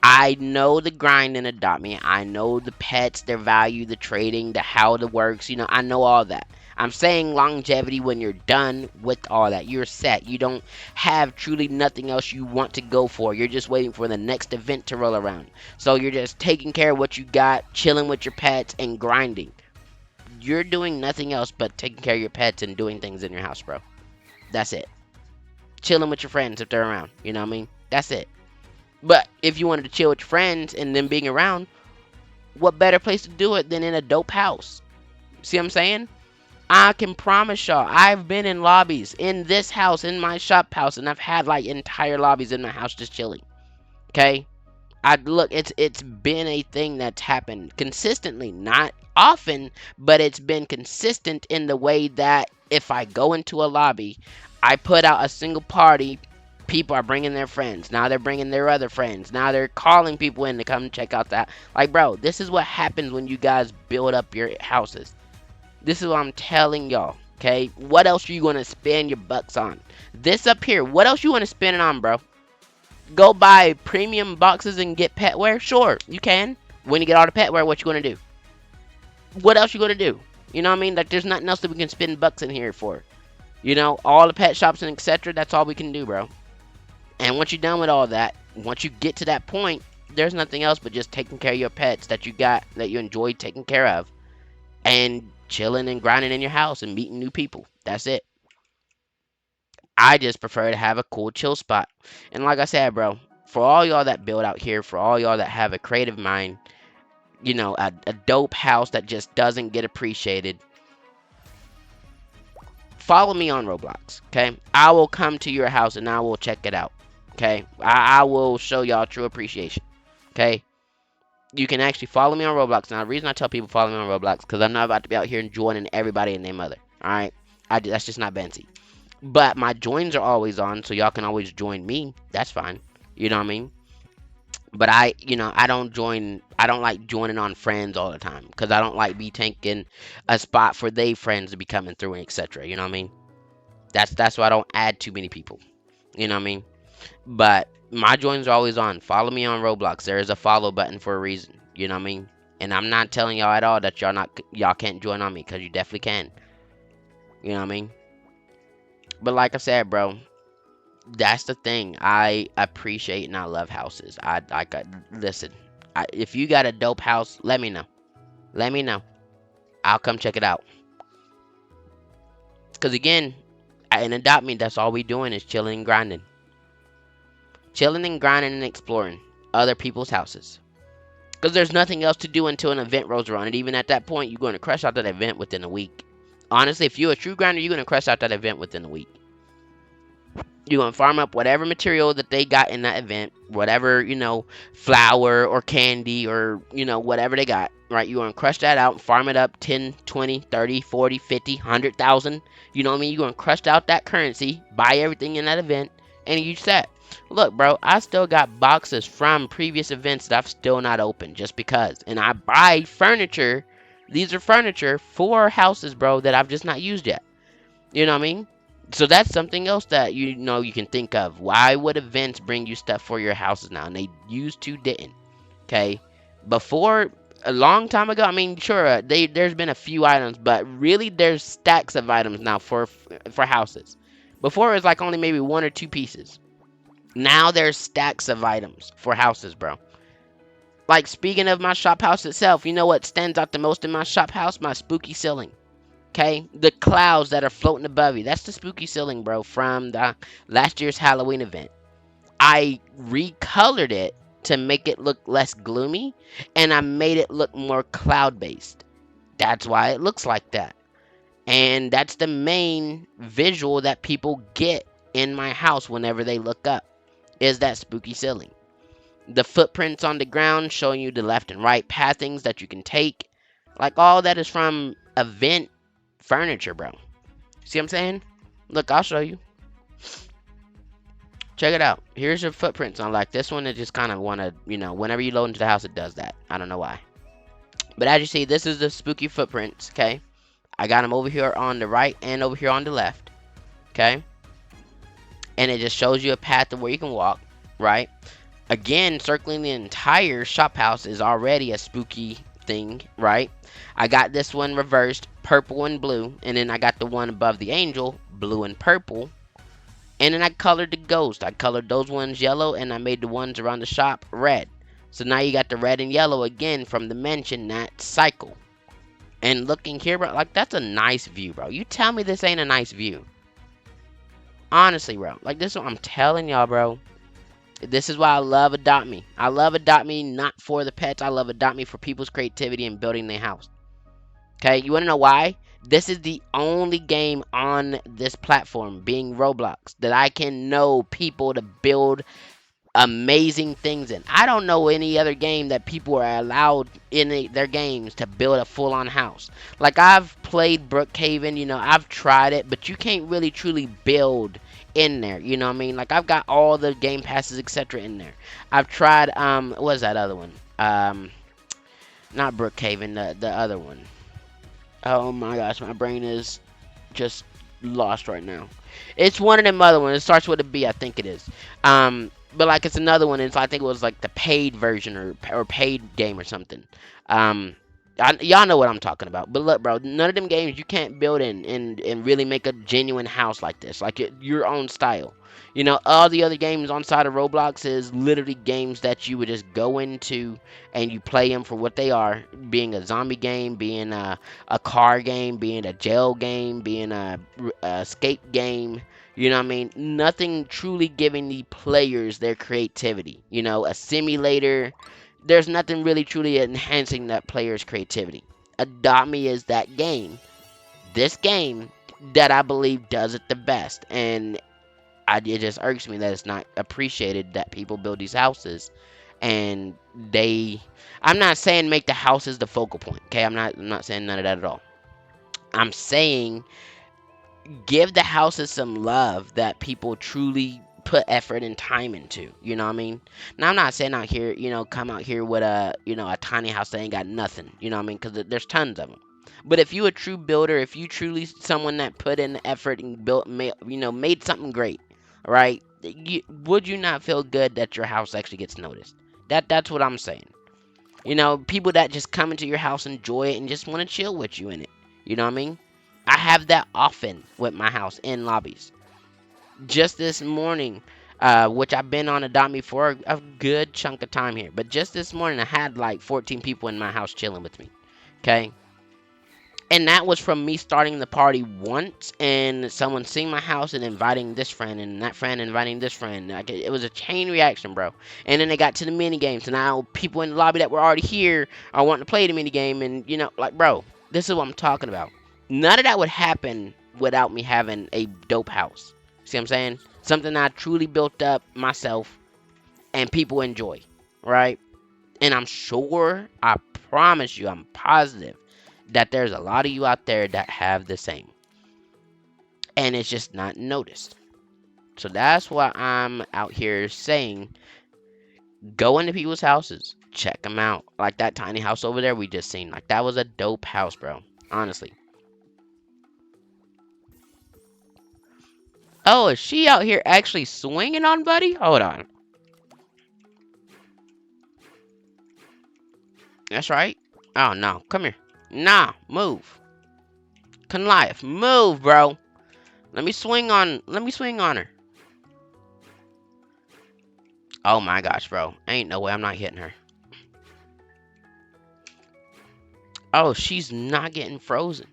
I know the grind in Adopt Me. I know the pets, their value, the trading, the how it works. You know, I know all that. I'm saying longevity when you're done with all that. You're set. You don't have truly nothing else you want to go for. You're just waiting for the next event to roll around. So you're just taking care of what you got, chilling with your pets, and grinding. You're doing nothing else but taking care of your pets and doing things in your house, bro. That's it. Chilling with your friends if they're around. You know what I mean? That's it. But if you wanted to chill with your friends and them being around, what better place to do it than in a dope house? See what I'm saying? I can promise y'all, I've been in lobbies in this house, in my shop house, and I've had like entire lobbies in my house just chilling. Okay? It's been a thing that's happened consistently, not often, but it's been consistent in the way that if I go into a lobby, I put out a single party, people are bringing their friends, now they're bringing their other friends, now they're calling people in to come check out that. Like, bro, this is what happens when you guys build up your houses. This is what I'm telling y'all, okay? What else are you going to spend your bucks on? This up here, what else you want to spend it on, bro? Go buy premium boxes and get pet wear? Sure, you can. When you get all the pet wear, what you going to do? What else you going to do? You know what I mean? Like, there's nothing else that we can spend bucks in here for. You know, all the pet shops and etc. That's all we can do, bro. And once you're done with all that, once you get to that point, there's nothing else but just taking care of your pets that you got, that you enjoy taking care of. And chilling and grinding in your house and meeting new people. That's it. I just prefer to have a cool chill spot. And like I said, bro, for all y'all that build out here, for all y'all that have a creative mind, you know, a dope house that just doesn't get appreciated, follow me on Roblox, okay? I will come to your house and I will check it out, okay? I will show y'all true appreciation, okay? You can actually follow me on Roblox. Now, the reason I tell people follow me on Roblox, because I'm not about to be out here and joining everybody and their mother. Alright? That's just not Benzie. But my joins are always on, so y'all can always join me. That's fine. You know what I mean? But I don't like joining on friends all the time. Because I don't like be taking a spot for they friends to be coming through and etc. You know what I mean? That's why I don't add too many people. You know what I mean? But my joins are always on. Follow me on Roblox. There is a follow button for a reason. You know what I mean? And I'm not telling y'all at all that y'all can't join on me, because you definitely can. You know what I mean? But like I said, bro, that's the thing. I appreciate and I love houses. Listen. If you got a dope house, let me know. Let me know. I'll come check it out. Because again, in Adopt Me, that's all we doing is chilling and grinding. Chilling and grinding and exploring other people's houses. Because there's nothing else to do until an event rolls around. And even at that point, you're going to crush out that event within a week. Honestly, if you're a true grinder, you're going to crush out that event within a week. You're going to farm up whatever material that they got in that event. Whatever, you know, flour or candy or, you know, whatever they got. Right? You're going to crush that out and farm it up 10, 20, 30, 40, 50, 100,000. You know what I mean? You're going to crush out that currency. Buy everything in that event. And you set. Look, bro, I still got boxes from previous events that I've still not opened just because. And I buy furniture. These are furniture for houses, bro, that I've just not used yet. You know what I mean? So that's something else that you know you can think of. Why would events bring you stuff for your houses now? And they used to didn't. Okay, before a long time ago. I mean, sure, there's been a few items, but really there's stacks of items now for houses. Before it was like only maybe one or two pieces. Now there's stacks of items for houses, bro. Like speaking of my shop house itself, you know what stands out the most in my shop house? My spooky ceiling. Okay, the clouds that are floating above you. That's the spooky ceiling, bro, from the last year's Halloween event. I recolored it to make it look less gloomy, and I made it look more cloud based. That's why it looks like that. And that's the main visual that people get in my house whenever they look up, is that spooky ceiling. The footprints on the ground showing you the left and right pathings that you can take. Like all that is from event furniture, bro. See what I'm saying? Look, I'll show you. Check it out. Here's your footprints on like this one. It just kind of want to, whenever you load into the house, it does that. I don't know why. But as you see, this is the spooky footprints, okay? I got them over here on the right and over here on the left, okay? And it just shows you a path of where you can walk, right? Again, circling the entire shop house is already a spooky thing, right? I got this one reversed, purple and blue, and then I got the one above the angel, blue and purple. And then I colored the ghost. I colored those ones yellow, and I made the ones around the shop red. So now you got the red and yellow again from the mention that cycle. And looking here, bro, like that's a nice view, bro. You tell me this ain't a nice view. Honestly, bro. Like this is what I'm telling y'all, bro. This is why I love Adopt Me. I love Adopt Me not for the pets. I love Adopt Me for people's creativity and building their house. Okay, you want to know why? This is the only game on this platform, being Roblox, that I can know people to build amazing things in. I don't know any other game that people are allowed in their games to build a full-on house. Like I've played Brookhaven, I've tried it, but you can't really truly build in there. You know what I mean? Like I've got all the game passes, etc. in there. I've tried what is that other one? Not Brookhaven, the other one. Oh my gosh, my brain is just lost right now. It's one of them other ones. It starts with a B, I think it is. But like it's another one. I think it was like the paid version or paid game or something. Y'all know what I'm talking about. But look, bro, none of them games you can't build in and really make a genuine house like this, like your own style. All the other games on side of Roblox is literally games that you would just go into and you play them for what they are, being a zombie game, being a car game, being a jail game, being a escape game. You know what I mean? Nothing truly giving the players their creativity. A simulator. There's nothing really truly enhancing that player's creativity. Adopt Me is that game. This game that I believe does it the best. And it just irks me that it's not appreciated that people build these houses. And I'm not saying make the houses the focal point. Okay, I'm not saying none of that at all. I'm saying give the houses some love that people truly put effort and time into. You know what I mean? Now I'm not saying out here, come out here with a tiny house that ain't got nothing. You know what I mean? Because there's tons of them. But if you a true builder, if you truly someone that put in the effort and made something great, right? Would you not feel good that your house actually gets noticed? That's what I'm saying. People that just come into your house, enjoy it, and just want to chill with you in it. You know what I mean? I have that often with my house in lobbies. Just this morning, which I've been on Adopt Me for a good chunk of time here, but just this morning I had like 14 people in my house chilling with me. Okay? And that was from me starting the party once and someone seeing my house and inviting this friend and that friend inviting this friend. Like it was a chain reaction, bro. And then they got to the mini games, and now people in the lobby that were already here are wanting to play the mini game. And like, bro, this is what I'm talking about. None of that would happen without me having a dope house. See what I'm saying? Something I truly built up myself and people enjoy, right? And I'm sure, I promise you, I'm positive that there's a lot of you out there that have the same. And it's just not noticed. So that's why I'm out here saying, go into people's houses, check them out. Like that tiny house over there we just seen. Like that was a dope house, bro. Honestly. Oh, is she out here actually swinging on Buddy? Hold on. That's right. Oh no, come here. Nah, move. Goliath, move, bro. Let me swing on her. Oh my gosh, bro. Ain't no way I'm not hitting her. Oh, she's not getting frozen.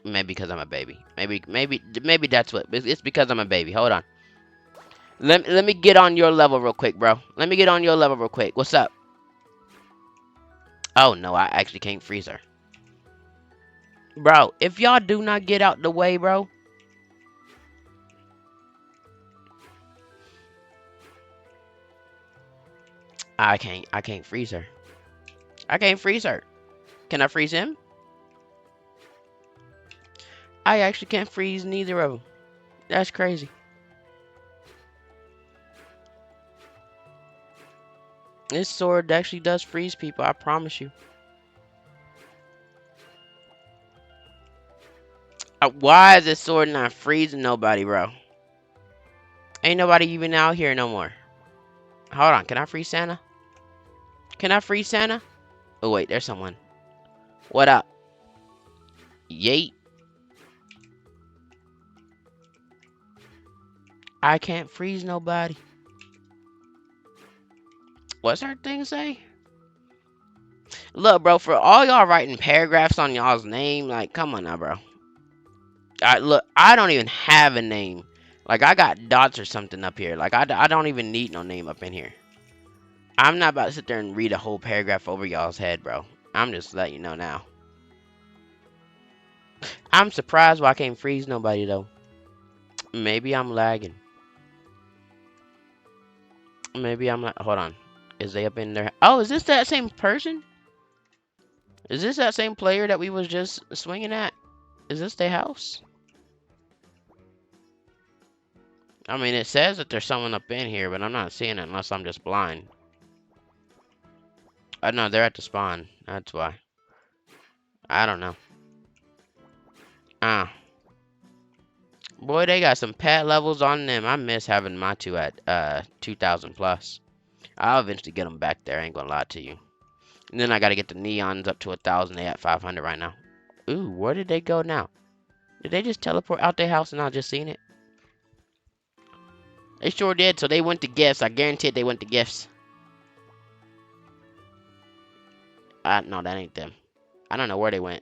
Maybe because I'm a baby. Maybe that's what. It's because I'm a baby. Hold on. Let me get on your level real quick, bro. Let me get on your level real quick. What's up? Oh no, I actually can't freeze her. Bro, if y'all do not get out the way, bro. I can't freeze her. I can't freeze her. Can I freeze him? I actually can't freeze neither of them. That's crazy. This sword actually does freeze people, I promise you. Why is this sword not freezing nobody, bro? Ain't nobody even out here no more. Hold on, can I freeze Santa? Can I freeze Santa? Oh wait, there's someone. What up? Yeet. I can't freeze nobody. What's her thing say? Look, bro, for all y'all writing paragraphs on y'all's name, like, come on now, bro. Look, I don't even have a name. Like, I got dots or something up here. Like, I don't even need no name up in here. I'm not about to sit there and read a whole paragraph over y'all's head, bro. I'm just letting you know now. I'm surprised why I can't freeze nobody, though. Maybe I'm lagging. Maybe I'm like, hold on. Is they up in there? Oh, is this that same person? Is this that same player that we was just swinging at? Is this their house? I mean, it says that there's someone up in here, but I'm not seeing it unless I'm just blind. I know they're at the spawn. That's why. I don't know. Ah. Boy, they got some pet levels on them. I miss having my two at 2,000 plus. I'll eventually get them back there. I ain't gonna lie to you. And then I gotta get the neons up to 1,000. They at 500 right now. Ooh, where did they go now? Did they just teleport out their house and I just seen it? They sure did. So they went to gifts. I guarantee they went to gifts. No, that ain't them. I don't know where they went.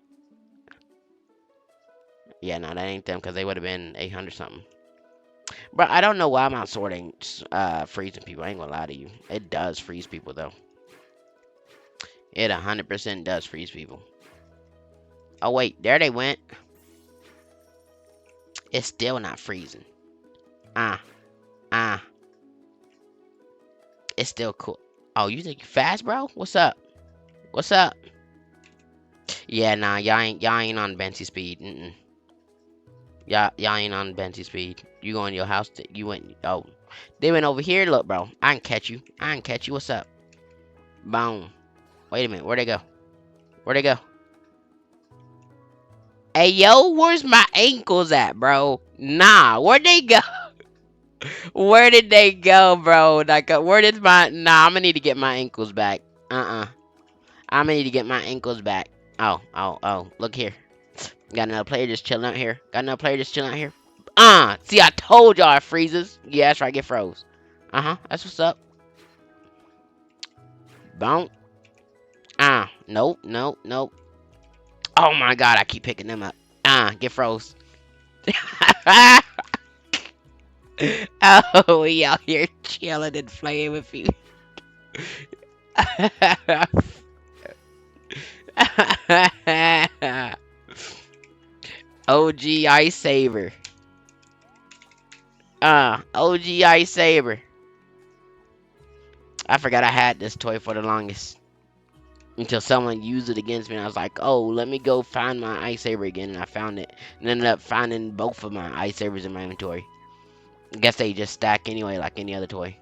Yeah, no, that ain't them because they would have been 800 something. But I don't know why I'm out sorting, freezing people. I ain't gonna lie to you. It does freeze people though. It 100% does freeze people. Oh wait, there they went. It's still not freezing. Ah. It's still cool. Oh, you think you fast, bro? What's up? What's up? Yeah, nah, y'all ain't on Benty speed. Y'all ain't on Benty speed. You go in your house. You went. Oh, they went over here. Look, bro. I can catch you. What's up? Boom. Wait a minute. Where'd they go? Where'd they go? Hey, yo, where's my ankles at, bro? Nah, where'd they go? Where did they go, bro? Like, where did my... Nah, I'm gonna need to get my ankles back. I'm gonna need to get my ankles back. Oh. Look here. Got another player just chilling out here. See, I told y'all it freezes. Yeah, that's right. Get froze. That's what's up. Boom. Nope. Oh my god, I keep picking them up. Get froze. Oh, we out here chilling and playing with you. OG Ice Saber. OG Ice Saber. I forgot I had this toy for the longest. Until someone used it against me, and I was like, oh, let me go find my Ice Saber again, and I found it. And ended up finding both of my Ice Sabers in my inventory. Guess they just stack anyway, like any other toy.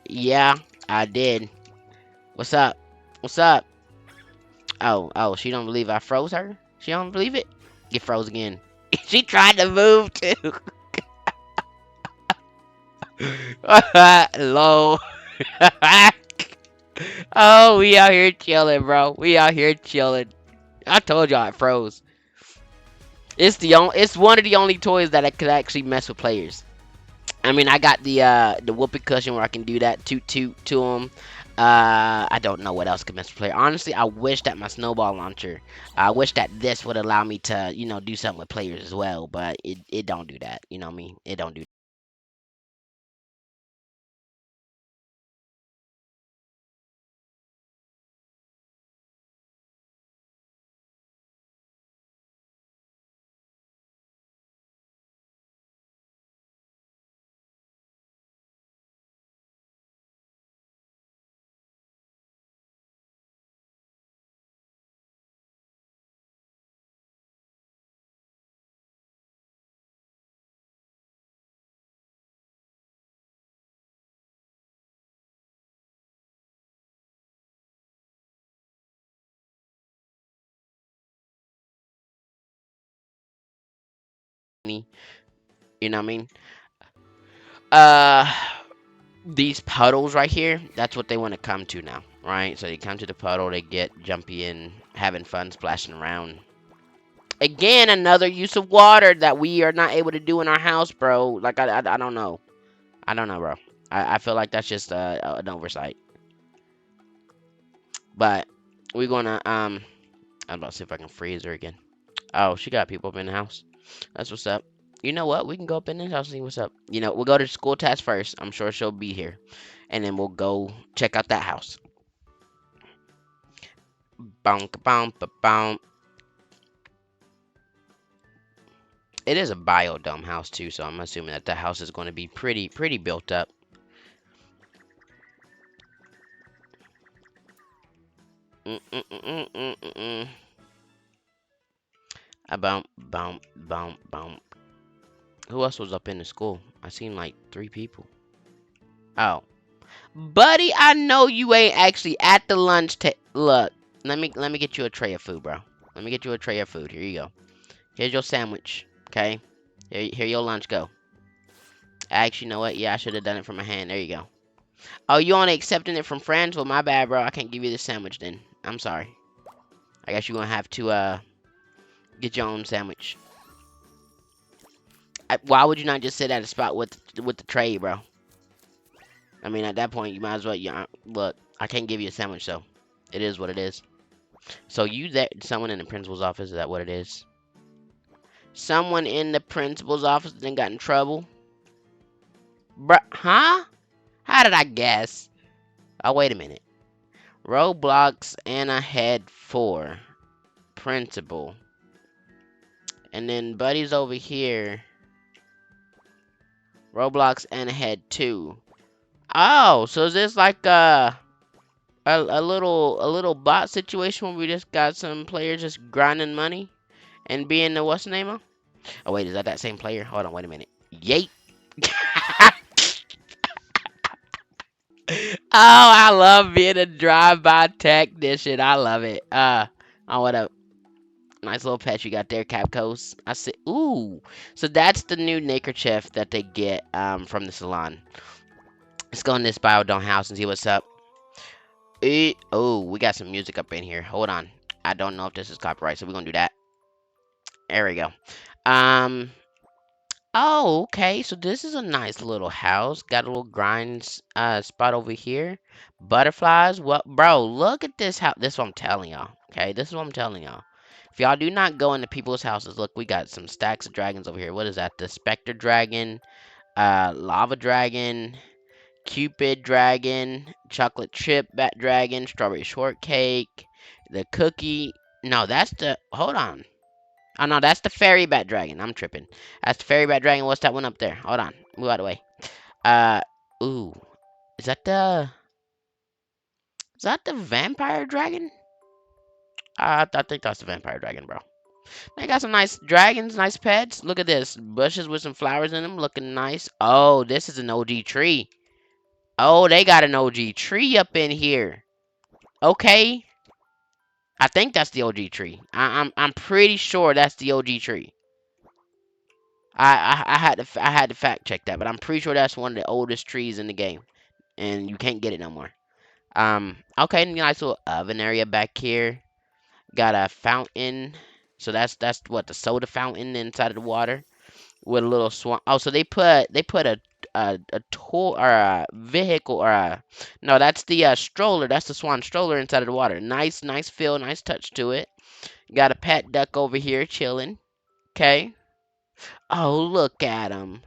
Yeah, I did. What's up? What's up? Oh, she don't believe I froze her? She don't believe it? Get froze again. She tried to move too. Low. Oh, we out here chilling, bro. We out here chilling. I told y'all it froze. It's one of the only toys that I could actually mess with players. I mean, I got the whoopee cushion where I can do that toot toot to them. I don't know what else could mess with player. Honestly, I wish that my snowball launcher. I wish that this would allow me to, do something with players as well. But it don't do that. You know what I mean? It don't do. Me. You know what I mean? Uh, these puddles right here. That's what they want to come to now, right? So they come to the puddle. They get jumpy and having fun splashing around. Again, another use of water that we are not able to do in our house, bro. Like, I don't know. I don't know, bro. I feel like that's just an oversight. But we're gonna, I'm about to see if I can freeze her again. Oh, she got people up in the house. That's what's up. You know what? We can go up in this house and see what's up. We'll go to school task first. I'm sure she'll be here. And then we'll go check out that house. Bonk, bonk, bonk. It is a biodome house too, so I'm assuming that the house is going to be pretty built up. Mm -mm -mm -mm -mm -mm -mm. A bump, bump, bump, bump. Who else was up in the school? I seen like 3 people. Oh, buddy, I know you ain't actually at the lunch. Look, let me get you a tray of food, bro. Let me get you a tray of food. Here you go. Here's your sandwich. Okay. Here your lunch go. Actually, you know what? Yeah, I should have done it from my hand. There you go. Oh, you only accepting it from friends? Well, my bad, bro. I can't give you the sandwich then. I'm sorry. I guess you're gonna have to get your own sandwich. Why would you not just sit at a spot with the tray, bro? I mean, at that point, you might as well. Yeah, look, I can't give you a sandwich, so it is what it is. So you that someone in the principal's office? Is that what it is? Someone in the principal's office then got in trouble, bruh? Huh? How did I guess? Oh, wait a minute. Roblox Anna head 4 principal, and then Buddy's over here. Roblox Anna head 2. Oh, so is this like a little bot situation where we just got some players just grinding money and being the what's the name of? Oh wait, is that same player? Hold on, wait a minute. Yeet. Oh, I love being a drive-by technician. I love it. Oh, what a nice little pet you got there, Capcos. I see. Ooh, so that's the new neckerchief that they get from the salon. Let's go in this biodome house and see what's up. Oh, we got some music up in here. Hold on. I don't know if this is copyright, so we're gonna do that. There we go. Um. Oh, okay. So this is a nice little house. Got a little grind spot over here. Butterflies. What, bro? Look at this house. This is what I'm telling y'all. Okay, this is what I'm telling y'all. If y'all do not go into people's houses, look, we got some stacks of dragons over here. What is that? The Spectre Dragon, Lava Dragon, Cupid Dragon, Chocolate Chip Bat Dragon, Strawberry Shortcake, the Cookie. No, that's the. Hold on. Oh no, that's the Fairy Bat Dragon. I'm tripping. That's the Fairy Bat Dragon. What's that one up there? Hold on. Move out of the way. Uh, ooh. Is that the. Is that the Vampire Dragon? I think that's the Vampire Dragon, bro. They got some nice dragons, nice pets. Look at this. Bushes with some flowers in them, looking nice. Oh, this is an OG tree. Oh, they got an OG tree up in here. Okay. I think that's the OG tree. I'm pretty sure that's the OG tree. I had to fact check that, but I'm pretty sure that's one of the oldest trees in the game, and you can't get it no more. Okay, nice little oven area back here. Got a fountain. So that's what the soda fountain inside of the water with a little swan. Oh, so they put a tool or a vehicle or a no, that's the stroller. That's the swan stroller inside of the water. Nice feel, nice touch to it. Got a pet duck over here chilling. Okay. Oh, look at him.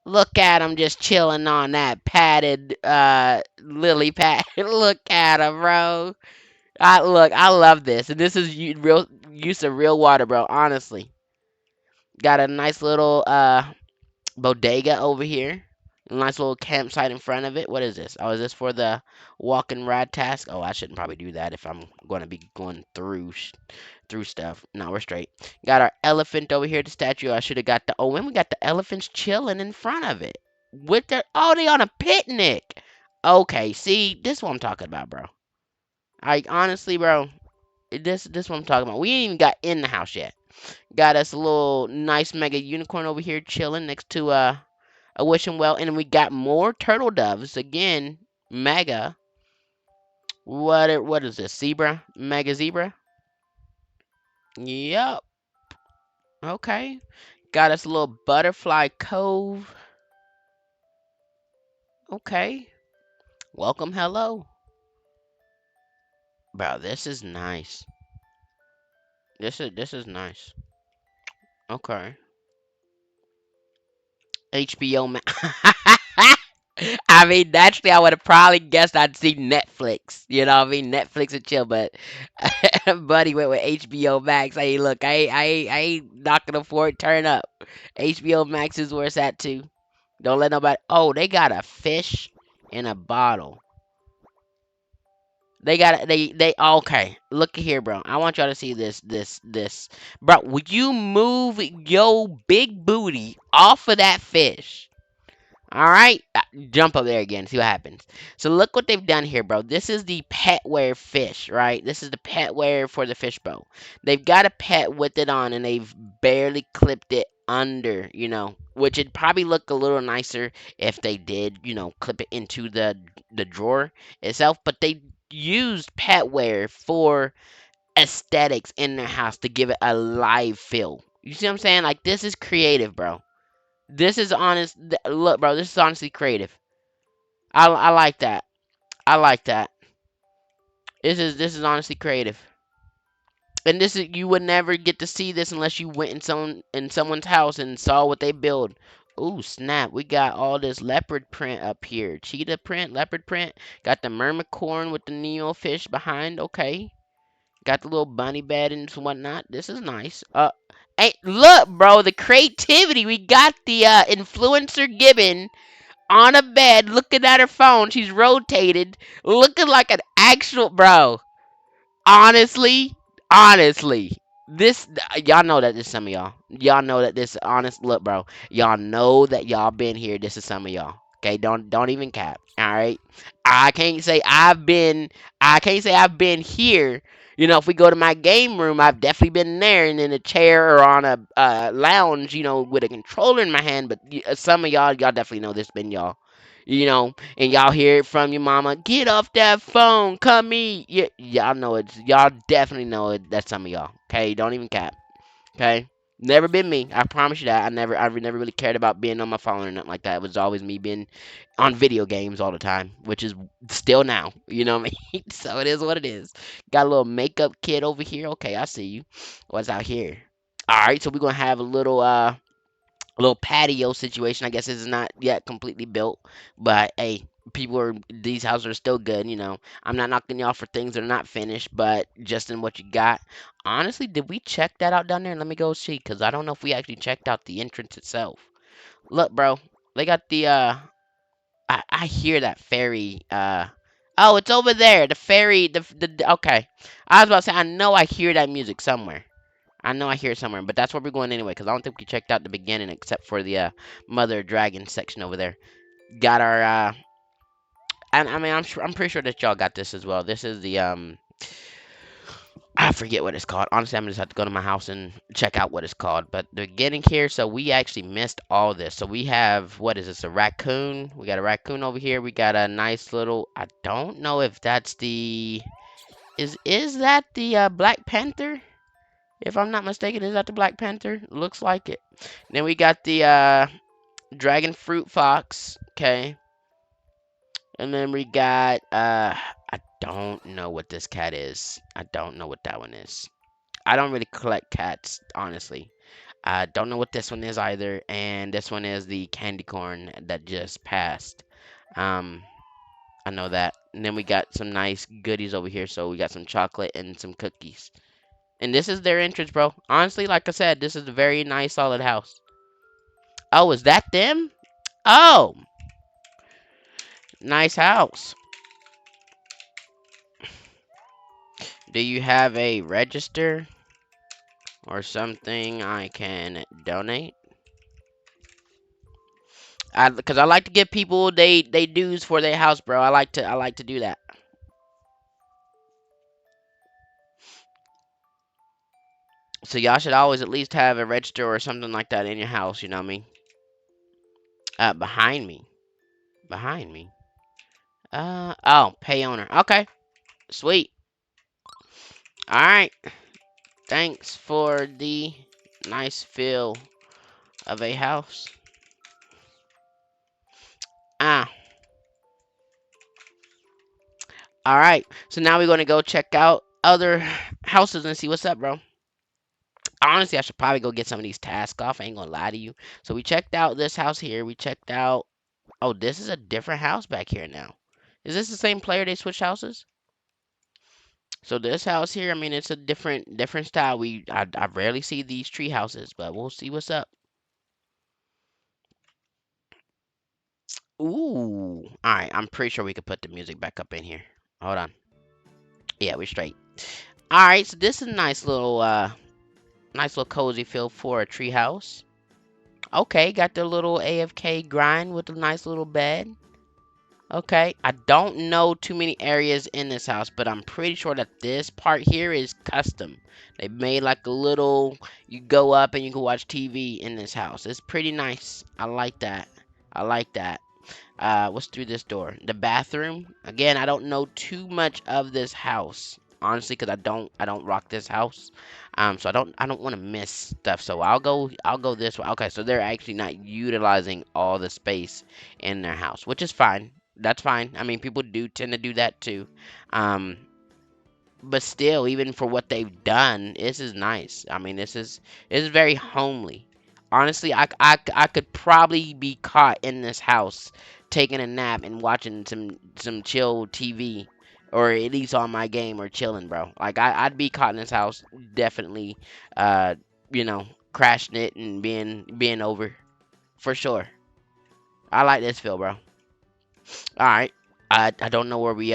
Look at him just chilling on that padded lily pad. Look at him, bro. I love this. And this is real use of real water, bro. Honestly. Got a nice little bodega over here. A nice little campsite in front of it. What is this? Oh, is this for the walk and ride task? Oh, I shouldn't probably do that if I'm going to be going through stuff. No, we're straight. Got our elephant over here, the statue. I should have got the. Oh, and we got the elephants chilling in front of it. With their. Oh, they on a picnic. Okay, see, this is what I'm talking about, bro. I honestly, bro, this what I'm talking about. We ain't even got in the house yet. Got us a little nice mega unicorn over here chilling next to a wishing well, and we got more turtle doves again. Mega. What is this? Zebra? Mega zebra? Yep. Okay. Got us a little butterfly cove. Okay. Welcome, hello. Bro, this is nice. This is nice. Okay. HBO Max. I mean, naturally, I would have probably guessed I'd see Netflix. You know what I mean? Netflix and chill, but buddy went with HBO Max. Hey, look, I ain't not gonna afford turn up. HBO Max is where it's at too. Don't let nobody. Oh, they got a fish in a bottle. They okay. Look here, bro. I want y'all to see this. Bro, would you move your big booty off of that fish? All right, jump up there again. See what happens. So look what they've done here, bro. This is the petware fish, right? This is the petware for the fishbowl. They've got a pet with it on, and they've barely clipped it under, which would probably look a little nicer if they did, clip it into the drawer itself. But they used petware for aesthetics in their house to give it a live feel. You see what I'm saying? Like this is creative, bro. This is honest. Look, bro, this is honestly creative. I like that. I like that. This is honestly creative. And this is you would never get to see this unless you went in someone's house and saw what they build. Ooh, snap. We got all this leopard print up here. Cheetah print, leopard print. Got the mermicorn with the neo fish behind. Okay. Got the little bunny bed and whatnot. This is nice. Hey, look, bro, the creativity. We got the influencer Gibbon on a bed looking at her phone. She's rotated, looking like an actual bro. Honestly, honestly, this y'all know that this is some of y'all. Y'all know that this honest look, bro. Y'all know that y'all been here. This is some of y'all. Okay, don't even cap. All right, I can't say I've been. I can't say I've been here. If we go to my game room, I've definitely been there and in a chair or on a lounge, with a controller in my hand. But some of y'all definitely know this been y'all. And y'all hear it from your mama. Get off that phone, come eat. Y'all know it. Y'all definitely know it. That's some of y'all. Okay, don't even cap. Okay, never been me. I promise you that. I never really cared about being on my phone or nothing like that. It was always me being on video games all the time, which is still now. You know what I mean? So it is what it is. Got a little makeup kit over here. Okay, I see you. What's out here? All right, so we're gonna have a little patio situation. I guess this is not yet completely built, but hey, these houses are still good. I'm not knocking y'all for things that are not finished, but just in what you got. Honestly, did we check that out down there? Let me go see, cause I don't know if we actually checked out the entrance itself. Look, bro, they got the I hear that fairy. Oh, it's over there. The fairy. Okay, I was about to say I know I hear that music somewhere. I know I hear it somewhere, but that's where we're going anyway, because I don't think we checked out the beginning except for the mother dragon section over there. Got our and I mean I'm pretty sure that y'all got this as well. This is the I forget what it's called. Honestly, I'm gonna just have to go to my house and check out what it's called. But they're getting here, so we actually missed all this. So we have, what is this? A raccoon. We got a raccoon over here. We got a nice little. I don't know if that's the. Is that the Black Panther? If I'm not mistaken, is that the Black Panther? Looks like it. Then we got the dragon fruit fox. Okay. And then we got I don't know what this cat is. I don't know what that one is. I don't really collect cats, honestly. I don't know what this one is either, and this one is the candy corn that just passed. Um, I know that. And then we got some nice goodies over here. So we got some chocolate and some cookies. And this is their entrance, bro. Honestly, like I said, this is a very nice, solid house. Oh, is that them? Oh, nice house. Do you have a register or something I can donate? Because I like to give people they dues for their house, bro. I like to do that. So y'all should always at least have a register or something like that in your house. You know what I mean? Behind me, behind me. Oh, pay owner. Okay, sweet. All right. Thanks for the nice feel of a house. Ah. All right. So now we're gonna go check out other houses and see what's up, bro. Honestly, I should probably go get some of these tasks off. I ain't gonna lie to you. So we checked out this house here. We checked out. Oh, this is a different house back here now. Is this the same player? They switched houses? So this house here, I mean, it's a different style. I rarely see these tree houses, but we'll see what's up. Ooh. All right, I'm pretty sure we could put the music back up in here. Hold on. Yeah, we're straight. All right, so this is a nice little cozy feel for a tree house. Okay, got the little AFK grind with a nice little bed. Okay, I don't know too many areas in this house, but I'm pretty sure that this part here is custom. They made like a little, you go up and you can watch TV in this house. It's pretty nice. I like that. I like that. What's through this door? The bathroom. Again, I don't know too much of this house, honestly, because I don't rock this house. So I don't want to miss stuff. So I'll go this way. Okay, so they're actually not utilizing all the space in their house, which is fine. That's fine. I mean, people do tend to do that too. Um, but still, even for what they've done, this is nice. I mean, this is very homely. Honestly, I could probably be caught in this house taking a nap and watching some chill TV, or at least on my game or chilling, bro. Like I'd be caught in this house, definitely, uh, you know, crashing it and being over for sure. I like this feel, bro. All right. I don't know where we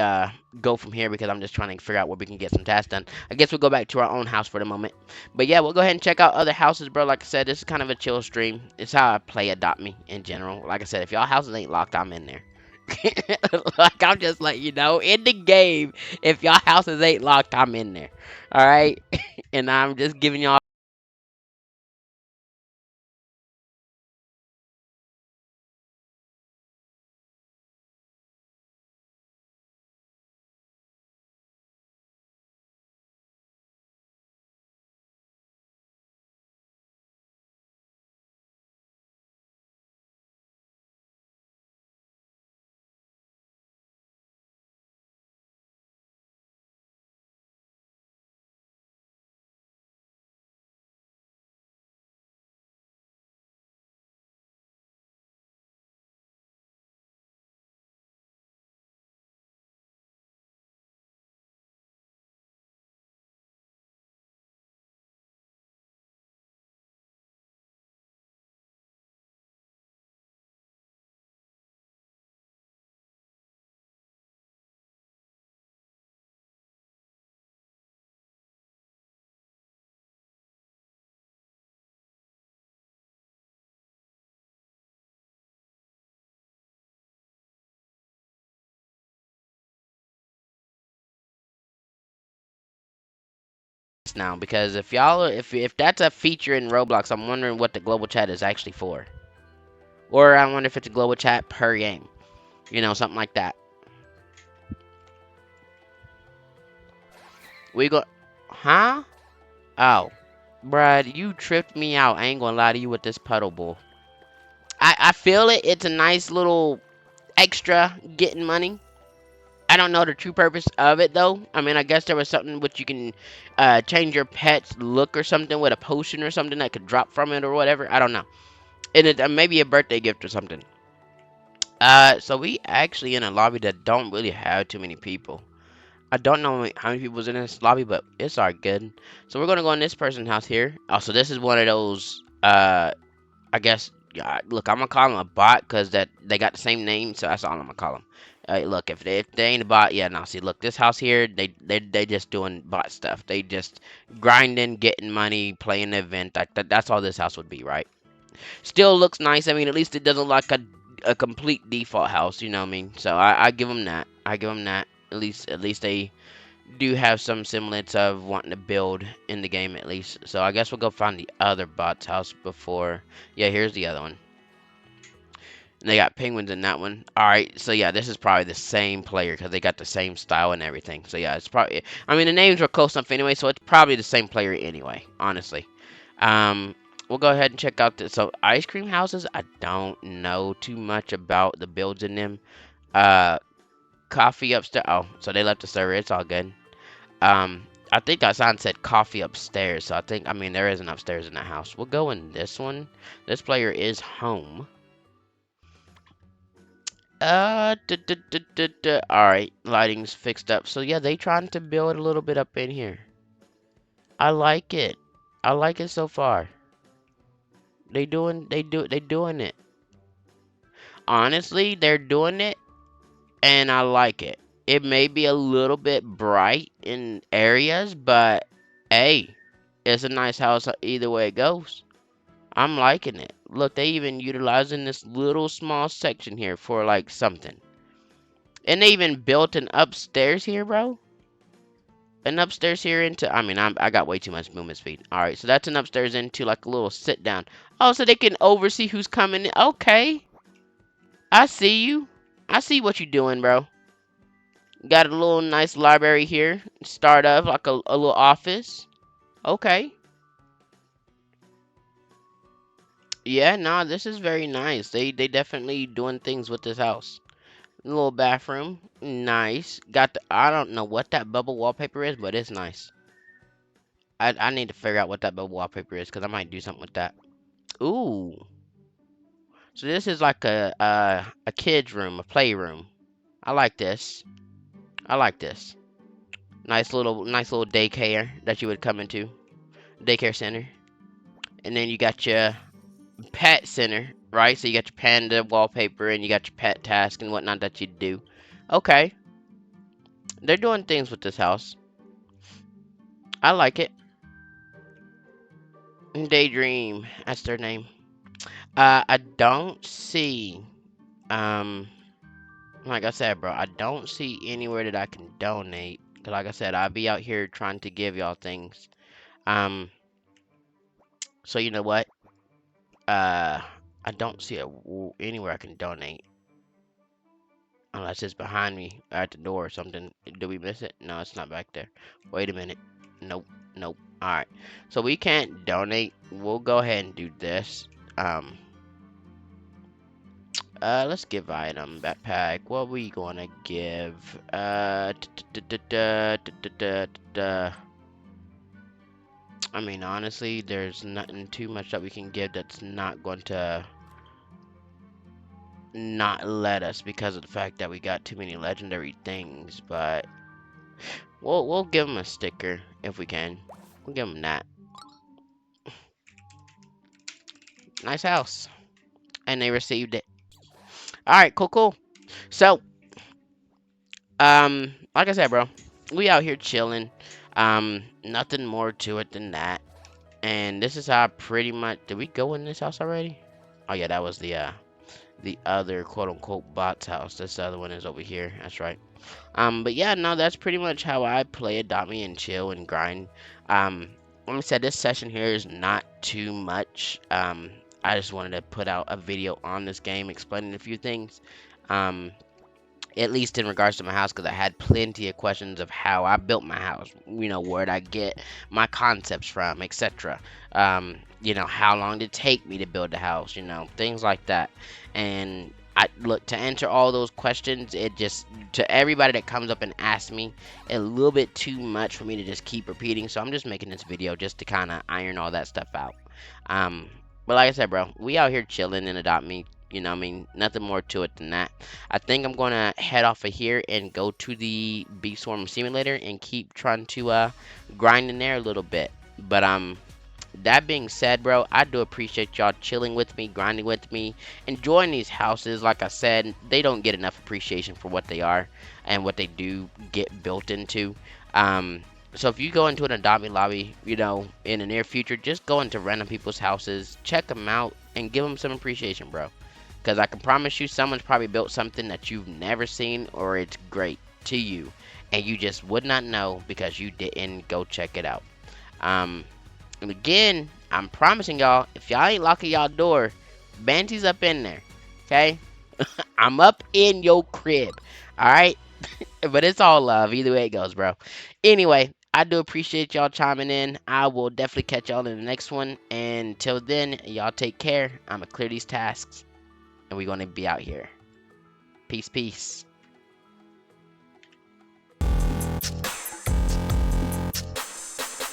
go from here because I'm just trying to figure out where we can get some tasks done. I guess we'll go back to our own house for the moment. But yeah, we'll go ahead and check out other houses, bro. Like I said, this is kind of a chill stream. It's how I play Adopt Me in general. Like I said, if y'all houses ain't locked, I'm in there. Like I'm just letting you know, in the game, if y'all houses ain't locked, I'm in there. All right, and I'm just giving y'all now, because if y'all, if that's a feature in Roblox, I'm wondering what the global chat is actually for. Or I wonder if it's a global chat per game. You know, something like that. We go, huh? Oh, Brad, you tripped me out. I ain't gonna lie to you with this puddle bull. I feel it. It's a nice little extra getting money. I don't know the true purpose of it though. I mean, I guess there was something which you can change your pet's look or something with a potion or something that could drop from it or whatever. I don't know. And it maybe a birthday gift or something. So we actually in a lobby that don't really have too many people. I don't know how many people's in this lobby, but it's all good. So we're gonna go in this person's house here. Oh, so this is one of those. I guess. Look, I'm gonna call them a bot because that they got the same name, so that's all I'm gonna call them. Look, if they ain't a bot, yeah, now see, look, this house here, they just doing bot stuff. They just grinding, getting money, playing the event. That's all this house would be, right? Still looks nice. I mean, at least it doesn't look like a complete default house. You know what I mean? So I give them that. I give them that. At least they do have some semblance of wanting to build in the game at least. So I guess we'll go find the other bot's house before. Yeah, here's the other one. And they got penguins in that one. Alright, so yeah, this is probably the same player because they got the same style and everything. So yeah, it's probably... I mean, the names were close enough anyway, so it's probably the same player anyway, honestly. We'll go ahead and check out this. So, ice cream houses, I don't know too much about the builds in them. Coffee upstairs. Oh, so they left the server. It's all good. I think that sign said coffee upstairs, so I mean, there is an upstairs in the house. We'll go in this one. This player is home. Alright, lighting's fixed up. So yeah, they trying to build a little bit up in here. I like it. I like it so far. They doing it. Honestly, they're doing it, and I like it. It may be a little bit bright in areas, but hey, it's a nice house either way it goes. I'm liking it. Look, they even utilizing this little small section here for like something. And they even built an upstairs here, bro. An upstairs here into, I mean, I got way too much movement speed. All right, so that's an upstairs into like a little sit down. Oh, so they can oversee who's coming in. Okay. I see you. I see what you're doing, bro. Got a little nice library here. Start up like a little office. Okay. Yeah, nah, this is very nice. They definitely doing things with this house. Little bathroom. Nice. Got the, I don't know what that bubble wallpaper is, but it's nice. I need to figure out what that bubble wallpaper is because I might do something with that. Ooh. So this is like a kid's room, a playroom. I like this. I like this. Nice little daycare that you would come into. Daycare center. And then you got your pet center, right? So you got your panda wallpaper and you got your pet task and whatnot that you do. Okay. They're doing things with this house. I like it. Daydream. That's their name. I don't see, um, like I said, bro, I don't see anywhere that I can donate. Cause like I said, I'll be out here trying to give y'all things. Um, so you know what? I don't see anywhere I can donate. Unless it's behind me at the door or something. Do we miss it? No, it's not back there. Wait a minute. Nope. Nope. Alright. So we can't donate. We'll go ahead and do this. Let's give item backpack. What we gonna give? I mean, honestly, there's nothing too much that we can give that's not going to not let us because of the fact that we got too many legendary things. But we'll give them a sticker if we can. We'll give them that. Nice house, and they received it. All right, cool. So, like I said, bro, we out here chilling. Nothing more to it than that. And this is how I pretty much... Did we go in this house already? Oh, yeah, that was the other quote-unquote bot's house. This other one is over here. That's right. But yeah, no, that's pretty much how I play Adopt Me and chill and grind. Um, like I said, this session here is not too much. I just wanted to put out a video on this game explaining a few things. Um, at least in regards to my house, because I had plenty of questions of how I built my house. Where'd I get my concepts from, etc. How long did it take me to build the house? Things like that. And I look to answer all those questions. It just to everybody that comes up and asks me, a little bit too much for me to just keep repeating. So I'm just making this video just to kind of iron all that stuff out. Um, but like I said, bro, we out here chilling and Adopt Me. Nothing more to it than that. I think I'm gonna head off of here and go to the Bee Swarm Simulator and keep trying to grind in there a little bit. But that being said, bro, I do appreciate y'all chilling with me, grinding with me, enjoying these houses. Like I said, they don't get enough appreciation for what they are and what they do get built into. So if you go into an Adopt Me lobby, in the near future, just go into random people's houses, check them out, and give them some appreciation, bro. Because I can promise you, someone's probably built something that you've never seen, or it's great to you, and you just would not know because you didn't go check it out. And again, I'm promising y'all, if y'all ain't locking y'all door, Banty's up in there. Okay? I'm up in your crib. Alright? But it's all love. Either way it goes, bro. Anyway, I do appreciate y'all chiming in. I will definitely catch y'all in the next one. And until then, y'all take care. I'm going to clear these tasks. And we're going to be out here. Peace, peace.